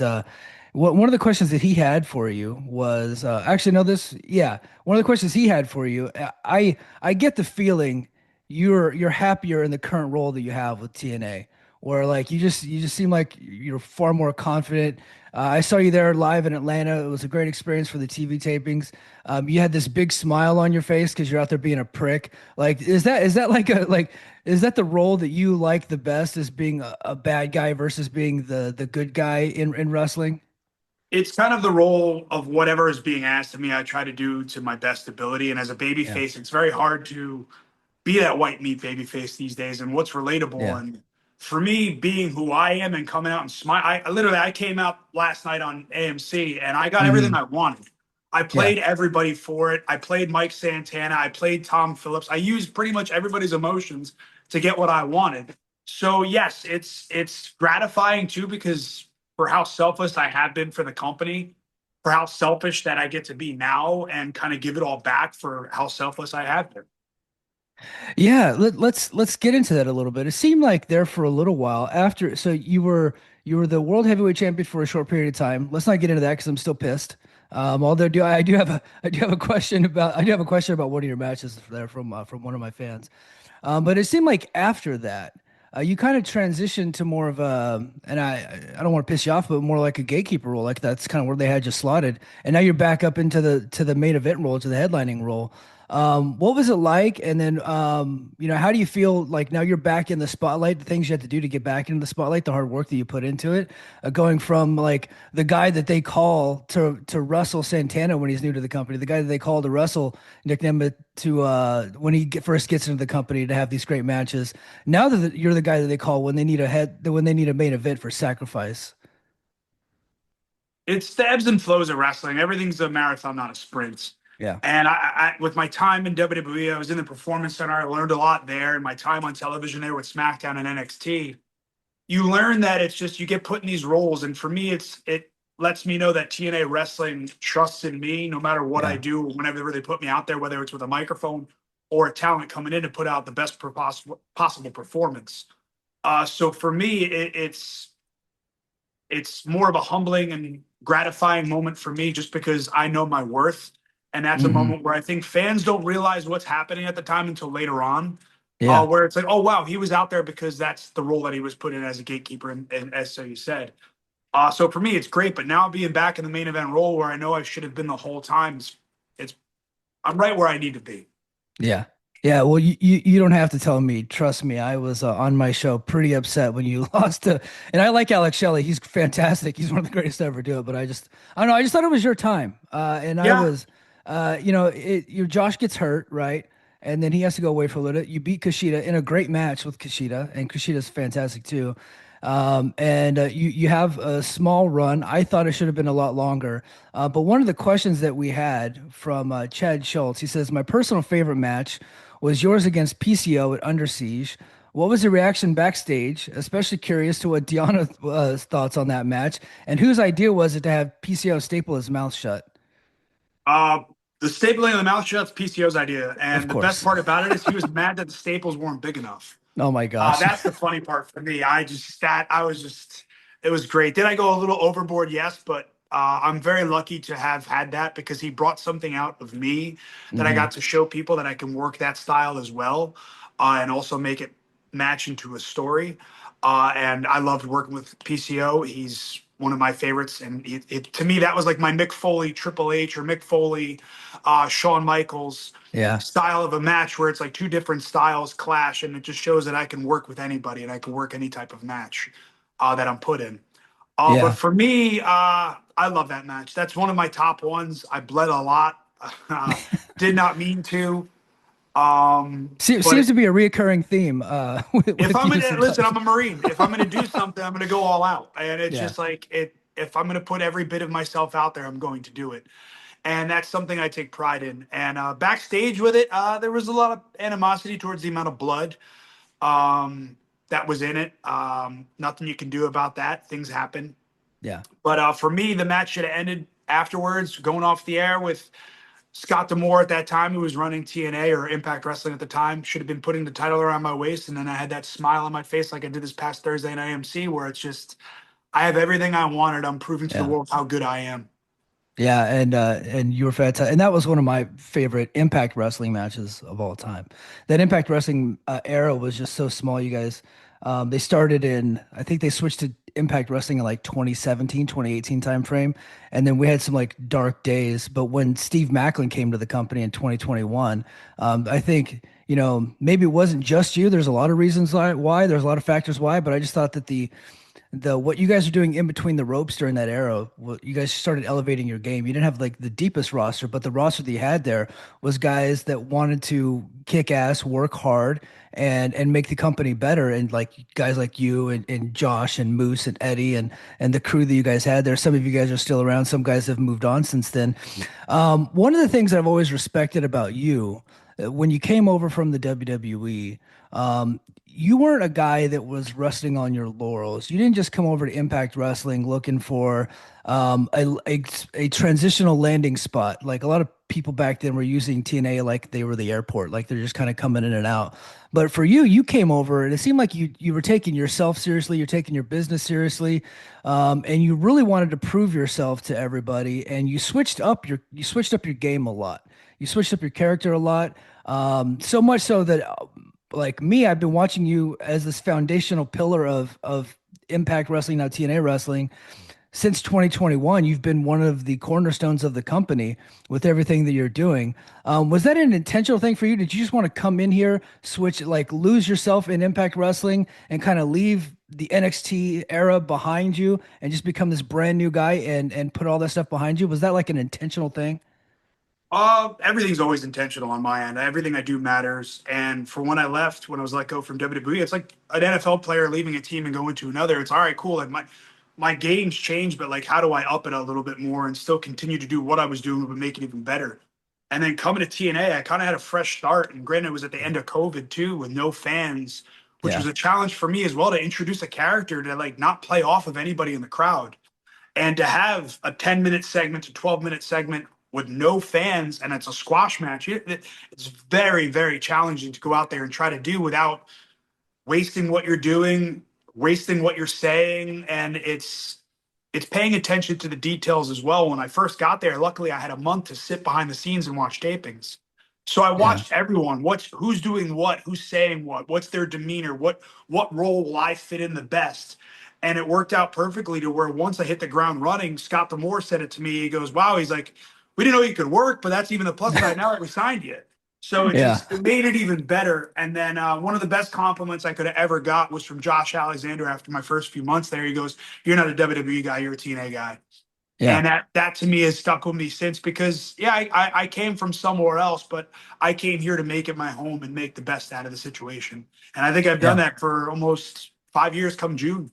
one of the questions that he had for you was actually no this yeah one of the questions he had for you. I get the feeling you're happier in the current role that you have with TNA, where like you just seem like you're far more confident. I saw you there live in Atlanta. It was a great experience for the TV tapings. You had this big smile on your face because you're out there being a prick. Like, is that is that the role that you like the best, as being a bad guy versus being the good guy in wrestling? It's kind of the role of whatever is being asked of me, I try to do to my best ability. And as a babyface, it's very hard to be that white meat babyface these days. And what's relatable. Yeah. And for me, being who I am and coming out and smile, I came out last night on AMC and I got everything I wanted. I played everybody for it. I played Mike Santana. I played Tom Phillips. I used pretty much everybody's emotions to get what I wanted. So yes, it's gratifying too, because for how selfless I have been for the company, for how selfish that I get to be now and kind of give it all back for how selfless I have been. Yeah, let's get into that a little bit. It seemed like there for a little while after, so you were the world heavyweight champion for a short period of time. Let's not get into that because I'm still pissed. Although I do have a question about one of your matches there from one of my fans. But it seemed like after that, you kind of transitioned to more of a, and I don't want to piss you off, but more like a gatekeeper role. Like that's kind of where they had you slotted, and now you're back up into the main event role, to the headlining role. What was it like? And then, how do you feel like now you're back in the spotlight, the things you had to do to get back into the spotlight, the hard work that you put into it, going from like the guy that they call to Russell Santana when he's new to the company, the guy that they call to Russell Nick Nemeth to when he first gets into the company to have these great matches. Now that you're the guy that they call when they need a main event for Sacrifice. It's the ebbs and flows of wrestling. Everything's a marathon, not a sprint. Yeah. And I with my time in WWE, I was in the Performance Center. I learned a lot there. And my time on television there with SmackDown and NXT, you learn that it's just you get put in these roles. And for me, it lets me know that TNA Wrestling trusts in me no matter what I do, whenever they put me out there, whether it's with a microphone or a talent coming in to put out the best possible performance. So for me, it's it's more of a humbling and gratifying moment for me just because I know my worth. And that's a Mm-hmm. moment where I think fans don't realize what's happening at the time until later on, Yeah. where it's like, oh, wow, he was out there because that's the role that he was put in as a gatekeeper. And as so you said. So for me, it's great. But now being back in the main event role where I know I should have been the whole time, I'm right where I need to be. Yeah. Yeah. Well, you don't have to tell me. Trust me. I was on my show pretty upset when you lost to, and I like Alex Shelley. He's fantastic. He's one of the greatest to ever do it. But I don't know. I just thought it was your time. And I Yeah. was, your Josh gets hurt, right? And then he has to go away for a little bit. You beat Kushida in a great match with Kushida, and Kushida's fantastic too. And you have a small run. I thought it should have been a lot longer. But one of the questions that we had from Chad Schultz, he says, my personal favorite match was yours against PCO at Under Siege. What was the reaction backstage? Especially curious to what Deanna's thoughts on that match, and whose idea was it to have PCO staple his mouth shut? Uh, the stapling of the mouth shut's PCO's idea. Of And the best course. part about it is he was mad that the staples weren't big enough. Oh my gosh. That's the funny part for me. It was great. Did I go a little overboard? Yes, but I'm very lucky to have had that because he brought something out of me that I Hmm. got to show people that I can work that style as well, and also make it match into a story. And I loved working with PCO. He's one of my favorites, and to me that was like my Mick Foley Triple H or Mick Foley, Shawn Michaels Yeah. style of a match where it's like two different styles clash, and it just shows that I can work with anybody and I can work any type of match that I'm put in. But Yeah. for me, I love that match. That's one of my top ones. I bled a lot. Did not mean to. Seems to be a reoccurring theme with If I'm you gonna listen, sometimes. I'm a Marine. If I'm gonna do something, I'm gonna go all out. And it's Yeah. just like it. If I'm gonna put every bit of myself out there, I'm going to do it. And that's something I take pride in. And backstage with it, there was a lot of animosity towards the amount of blood that was in it. Nothing you can do about that. Things happen. Yeah. But for me, the match should have ended afterwards, going off the air with Scott D'Amore at that time, who was running TNA or Impact Wrestling at the time. Should have been putting the title around my waist, and then I had that smile on my face like I did this past Thursday in AMC, where it's just I have everything I wanted. I'm proving to the Yeah. world how good I am. Yeah, and you were fantastic, and that was one of my favorite Impact Wrestling matches of all time. That Impact Wrestling era was just so small. You guys, they started in, I think they switched to Impact Wrestling in like 2017, 2018 timeframe, and then we had some like dark days. But when Steve Maclin came to the company in 2021, I think maybe it wasn't just you. There's a lot of reasons why. There's a lot of factors why, but I just thought that the what you guys are doing in between the ropes during that era, you guys started elevating your game. You didn't have like the deepest roster, but the roster that you had there was guys that wanted to kick ass, work hard, and make the company better. And like guys like you and Josh and Moose and Eddie and the crew that you guys had there. Some of you guys are still around. Some guys have moved on since then. One of the things that I've always respected about you, when you came over from the WWE, you weren't a guy that was resting on your laurels. You didn't just come over to Impact Wrestling looking for a transitional landing spot. Like a lot of people back then were using TNA like they were the airport, like they're just kind of coming in and out. But for you, you came over and it seemed like you were taking yourself seriously, you're taking your business seriously, and you really wanted to prove yourself to everybody. And you switched up your game a lot. You switched up your character a lot, so much so that like me, I've been watching you as this foundational pillar of Impact Wrestling, now TNA Wrestling, since 2021. You've been one of the cornerstones of the company with everything that you're doing. Was that an intentional thing for you? Did you just want to come in here, switch, like lose yourself in Impact Wrestling and kind of leave the NXT era behind you and just become this brand new guy and put all that stuff behind you? Was that like an intentional thing? Everything's always intentional on my end. Everything I do matters. And for when I left, when I was let go from WWE, it's like an NFL player leaving a team and going to another. It's all right, cool. Like my game's changed, but like how do I up it a little bit more and still continue to do what I was doing but make it even better? And then coming to TNA, I kind of had a fresh start. And granted, it was at the end of COVID too, with no fans, which Yeah. was a challenge for me as well to introduce a character to like not play off of anybody in the crowd. And to have a 10-minute segment to 12-minute segment with no fans and it's a squash match, it's very, very challenging to go out there and try to do without wasting what you're doing, wasting what you're saying. And it's it's paying attention to the details as well. When I first got there, luckily I had a month to sit behind the scenes and watch tapings. So I Yeah. watched everyone. Who's doing what, who's saying what's their demeanor, what role will I fit in the best. And it worked out perfectly to where once I hit the ground running, Scott Demore said it to me. He goes, "Wow," he's like, "We didn't know you could work, but that's even the plus side now that we signed you." So it made it even better. And then one of the best compliments I could have ever got was from Josh Alexander after my first few months there. He goes, "You're not a WWE guy, you're a TNA guy." Yeah. And that to me has stuck with me since, because I came from somewhere else, but I came here to make it my home and make the best out of the situation. And I think I've done that for almost 5 years come June.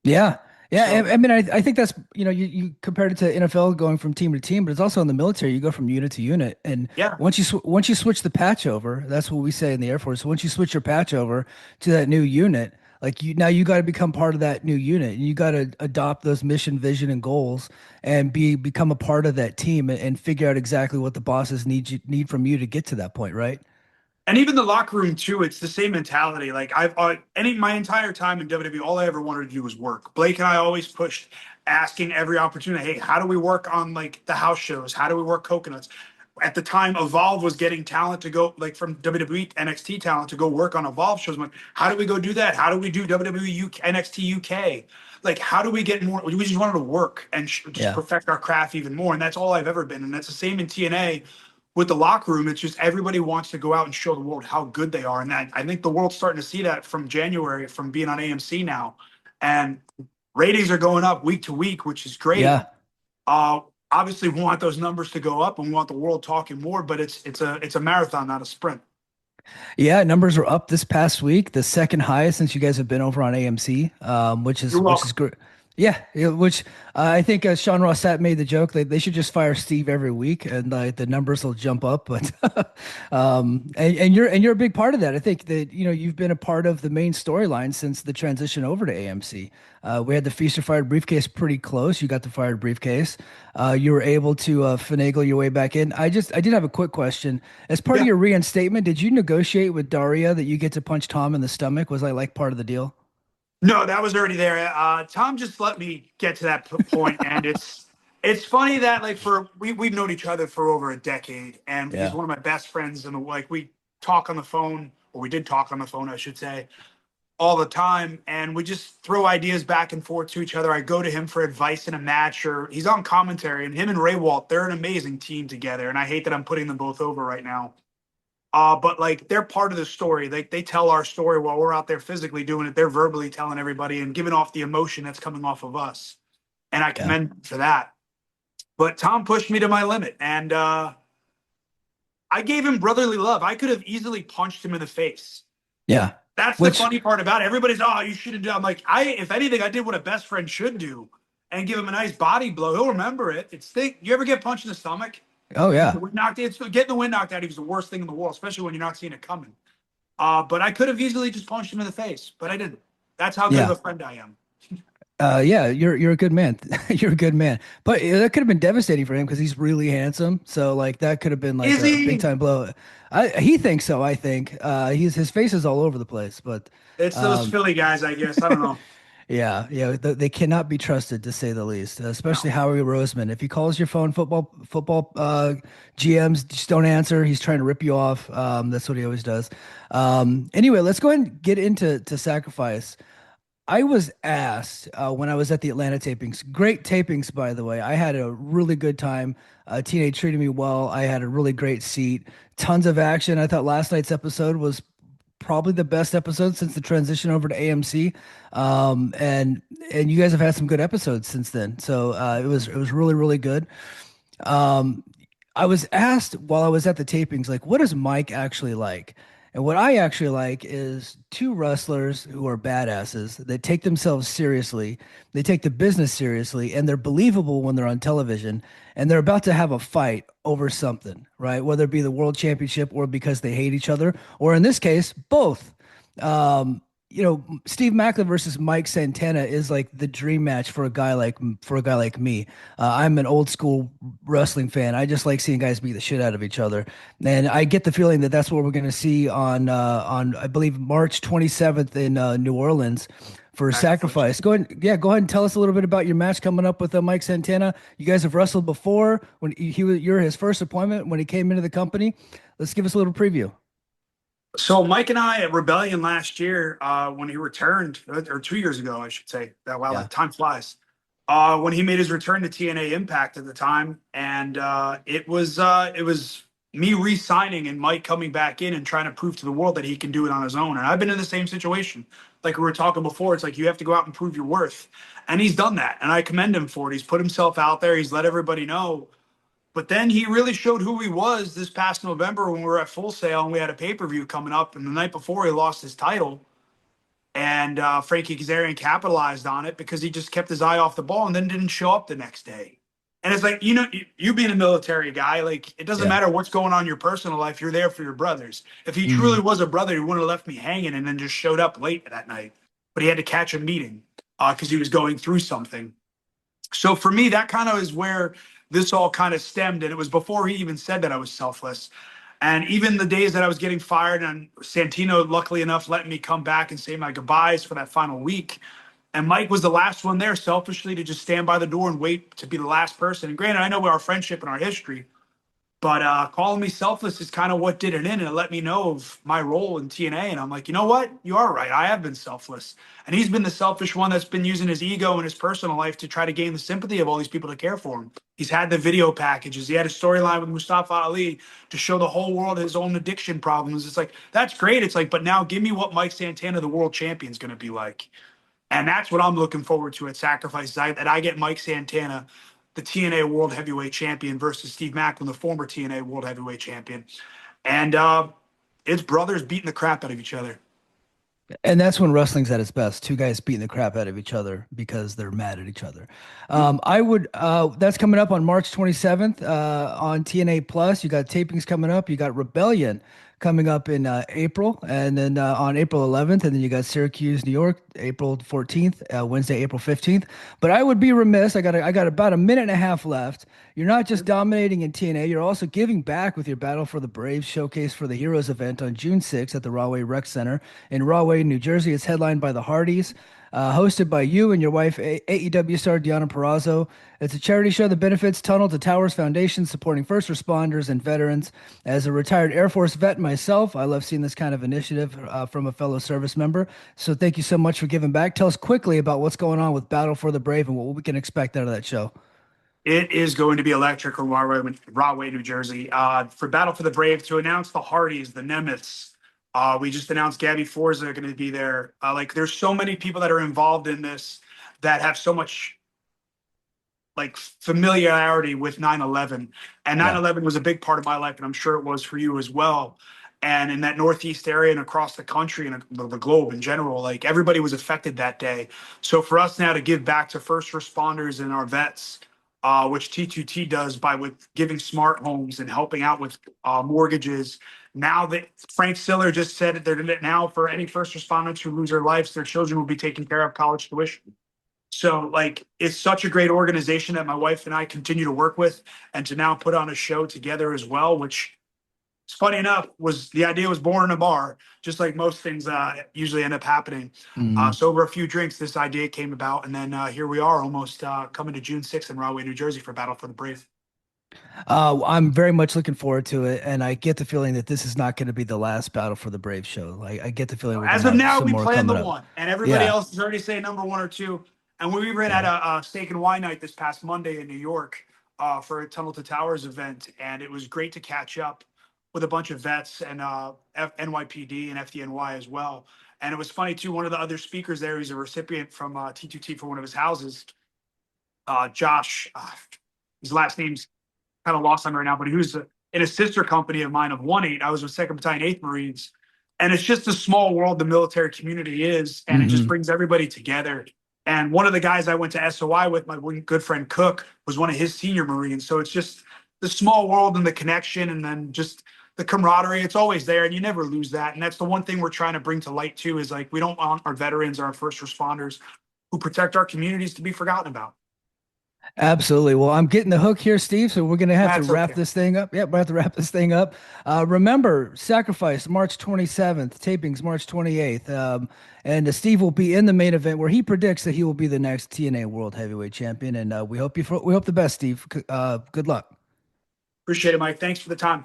Yeah. Yeah. So- I mean, I think that's, you compared it to NFL going from team to team, but it's also in the military. You go from unit to unit. And Yeah. once you switch the patch over, that's what we say in the Air Force. Once you switch your patch over to that new unit, like now you got to become part of that new unit. You got to adopt those mission, vision, and goals and become a part of that team and figure out exactly what the bosses need from you to get to that point. Right. And even the locker room too, it's the same mentality. Like my entire time in WWE, all I ever wanted to do was work. Blake and I always pushed, asking every opportunity, "Hey, how do we work on like the house shows? How do we work Coconuts?" At the time, Evolve was getting talent to go, like from WWE NXT talent to go work on Evolve shows. I'm like, how do we go do that? How do we do WWE NXT UK? Like, how do we get more? We just wanted to work and just perfect our craft even more. And that's all I've ever been. And that's the same in TNA. With the locker room, it's just everybody wants to go out and show the world how good they are. And that, I think the world's starting to see that from January, from being on AMC now. And ratings are going up week to week, which is great. Yeah. Obviously, we want those numbers to go up and we want the world talking more, but it's a marathon, not a sprint. Yeah, numbers are up this past week, the second highest since you guys have been over on AMC, which is great. Yeah, which I think Sean Ross Sapp made the joke that they should just fire Steve every week and the numbers will jump up. But and you're a big part of that. I think that you've been a part of the main storyline since the transition over to AMC. We had the Feast or Fired briefcase pretty close. You got the Fired briefcase. You were able to finagle your way back in. I did have a quick question. As part of your reinstatement, did you negotiate with Daria that you get to punch Tom in the stomach? Was I like part of the deal? No, that was already there. Tom just let me get to that point, and it's funny that like we've known each other for over a decade, and he's one of my best friends, and like we talk on the phone, or we did talk on the phone, I should say, all the time, and we just throw ideas back and forth to each other. I go to him for advice in a match, or he's on commentary, and him and Ray Walt, they're an amazing team together, and I hate that I'm putting them both over right now. But like they're part of the story. They tell our story while we're out there physically doing it. They're verbally telling everybody and giving off the emotion that's coming off of us. And I commend them for that. But Tom pushed me to my limit. And I gave him brotherly love. I could have easily punched him in the face. Yeah. That's the funny part about it. Everybody's, "Oh, you shouldn't do." I'm like, if anything, I did what a best friend should do and give him a nice body blow. He'll remember it. You ever get punched in the stomach? Oh yeah. Getting the wind knocked out, he was the worst thing in the world, especially when you're not seeing it coming. But I could have easily just punched him in the face, but I didn't. That's how good of a friend I am. Yeah, you're a good man. You're a good man. But that could have been devastating for him because he's really handsome. So like that could have been like a big time blow. He thinks so. I think his face is all over the place. But it's those Philly guys, I guess. I don't know. Yeah, they cannot be trusted to say the least, especially Howie Roseman. If he calls your phone, football GMs just don't answer. He's trying to rip you off. That's what he always does. Anyway, let's go ahead and get into Sacrifice. I was asked when I was at the Atlanta tapings, great tapings, by the way. I had a really good time. TNA treated me well. I had a really great seat, tons of action. I thought last night's episode was probably the best episode since the transition over to AMC. And you guys have had some good episodes since then. So it was really, really good. I was asked while I was at the tapings, like, what does Mike actually like? And what I actually like is two wrestlers who are badasses. They take themselves seriously. They take the business seriously, and they're believable when they're on television. And they're about to have a fight over something, right? Whether it be the world championship or because they hate each other, or in this case, both. Steve Maclin versus Mike Santana is like the dream match for a guy like me. I'm an old school wrestling fan. I just like seeing guys beat the shit out of each other, and I get the feeling that that's what we're going to see on I believe March 27th in New Orleans for sacrifice. Go ahead and tell us a little bit about your match coming up with Mike Santana. You guys have wrestled before when you're his first appointment when he came into the company. Let's give us a little preview. So Mike and I at Rebellion last year, when he returned, or 2 years ago, I should say. That time flies. When he made his return to TNA Impact at the time, and it was me re-signing and Mike coming back in and trying to prove to the world that he can do it on his own. And I've been in the same situation, like we were talking before. It's like you have to go out and prove your worth, and he's done that, and I commend him for it. He's put himself out there. He's let everybody know. But then he really showed who he was this past November when we were at Full Sail and we had a pay-per-view coming up. And the night before, he lost his title. And Frankie Kazarian capitalized on it because he just kept his eye off the ball and then didn't show up the next day. And it's like, you being a military guy, like, it doesn't matter what's going on in your personal life. You're there for your brothers. If he truly was a brother, he wouldn't have left me hanging and then just showed up late that night. But he had to catch a meeting because he was going through something. So for me, that kind of is where this all kind of stemmed. And it was before he even said that I was selfless. And even the days that I was getting fired, and Santino, luckily enough, let me come back and say my goodbyes for that final week. And Mike was the last one there, selfishly, to just stand by the door and wait to be the last person. And granted, I know our friendship and our history, but calling me selfless is kind of what did it in. And it let me know of my role in TNA. And I'm like, you know what? You are right. I have been selfless. And he's been the selfish one that's been using his ego and his personal life to try to gain the sympathy of all these people to care for him. He's had the video packages. He had a storyline with Mustafa Ali to show the whole world his own addiction problems. It's like, that's great. It's like, but now give me what Mike Santana, the world champion, is going to be like. And that's what I'm looking forward to at Sacrifice, that I get Mike Santana, the TNA World Heavyweight Champion, versus Steve Maclin, the former TNA World Heavyweight Champion. And it's brothers beating the crap out of each other. And that's when wrestling's at its best. Two guys beating the crap out of each other because they're mad at each other. That's coming up on March 27th on TNA Plus. You got tapings coming up. You got Rebellion coming up in April, and then on April 11th, and then you got Syracuse, New York, April 14th, Wednesday, April 15th. But I would be remiss. I got about a minute and a half left. You're not just dominating in TNA, you're also giving back with your Battle for the Brave Showcase for the Heroes event on June 6th at the Rahway Rec Center in Rahway, New Jersey. It's headlined by the Hardys. Hosted by you and your wife, AEW star Deonna Purrazzo. It's a charity show that benefits Tunnel to Towers Foundation, supporting first responders and veterans. As a retired Air Force vet myself, I love seeing this kind of initiative from a fellow service member. So thank you so much for giving back. Tell us quickly about what's going on with Battle for the Brave and what we can expect out of that show. It is going to be electric in Rahway, New Jersey. For Battle for the Brave, to announce the Hardys, the Nemeths. We just announced Gabby Forza are going to be there. There's so many people that are involved in this that have so much familiarity with 9/11. And 9/11 was a big part of my life, and I'm sure it was for you as well. And in that Northeast area and across the country and the globe in general, everybody was affected that day. So for us now to give back to first responders and our vets, which T2T does with giving smart homes and helping out with mortgages. Now that Frank Siller just said that now for any first responders who lose their lives, their children will be taken care of college tuition. So it's such a great organization that my wife and I continue to work with, and to now put on a show together as well, which is funny enough, the idea was born in a bar, just like most things usually end up happening. So over a few drinks, this idea came about, and then here we are almost coming to June 6th in Rahway, New Jersey for Battle for the Brave. I'm very much looking forward to it, and I get the feeling that this is not going to be the last Battle for the Brave show. I get the feeling as of now we plan the one, and everybody else is already saying number 1 or 2. And we were at a steak and wine night this past Monday in New York for a Tunnel to Towers event, and it was great to catch up with a bunch of vets and NYPD and FDNY as well. And it was funny too. One of the other speakers there, he's a recipient from T2T for one of his houses. Josh, his last name's kind of lost on me right now, but he was in a sister company of mine of 1-8. I was with 2nd Battalion 8th Marines. And it's just a small world the military community is, and it just brings everybody together. And one of the guys I went to SOI with, my good friend Cook, was one of his senior Marines. So it's just the small world and the connection, and then just the camaraderie. It's always there, and you never lose that. And that's the one thing we're trying to bring to light too, is we don't want our veterans, our first responders who protect our communities, to be forgotten about. Absolutely. Well, I'm getting the hook here, Steve. So we're going to have to wrap this thing up. Yep, we have to wrap this thing up. Remember, Sacrifice March 27th, tapings March 28th, and Steve will be in the main event where he predicts that he will be the next TNA World Heavyweight Champion. And we hope the best, Steve. Good luck. Appreciate it, Mike. Thanks for the time.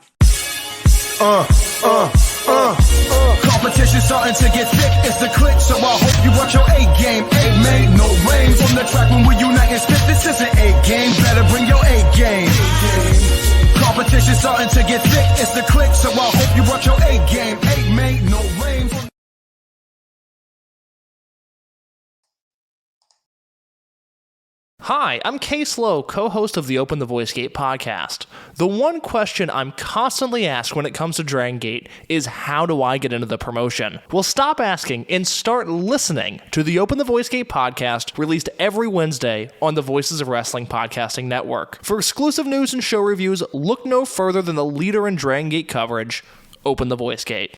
Competition starting to get thick, it's the click, so I hope you watch your A game. A made no rain from the track when we unite and spit. This is an A game, better bring your A game. Competition starting to get thick, it's the click, so I hope you watch your A game. A made no rain from Hi, I'm Case Lowe, co-host of the Open the Voice Gate podcast. The one question I'm constantly asked when it comes to Dragon Gate is, how do I get into the promotion? Well, stop asking and start listening to the Open the Voice Gate podcast, released every Wednesday on the Voices of Wrestling Podcasting Network. For exclusive news and show reviews, look no further than the leader in Dragon Gate coverage, Open the Voice Gate.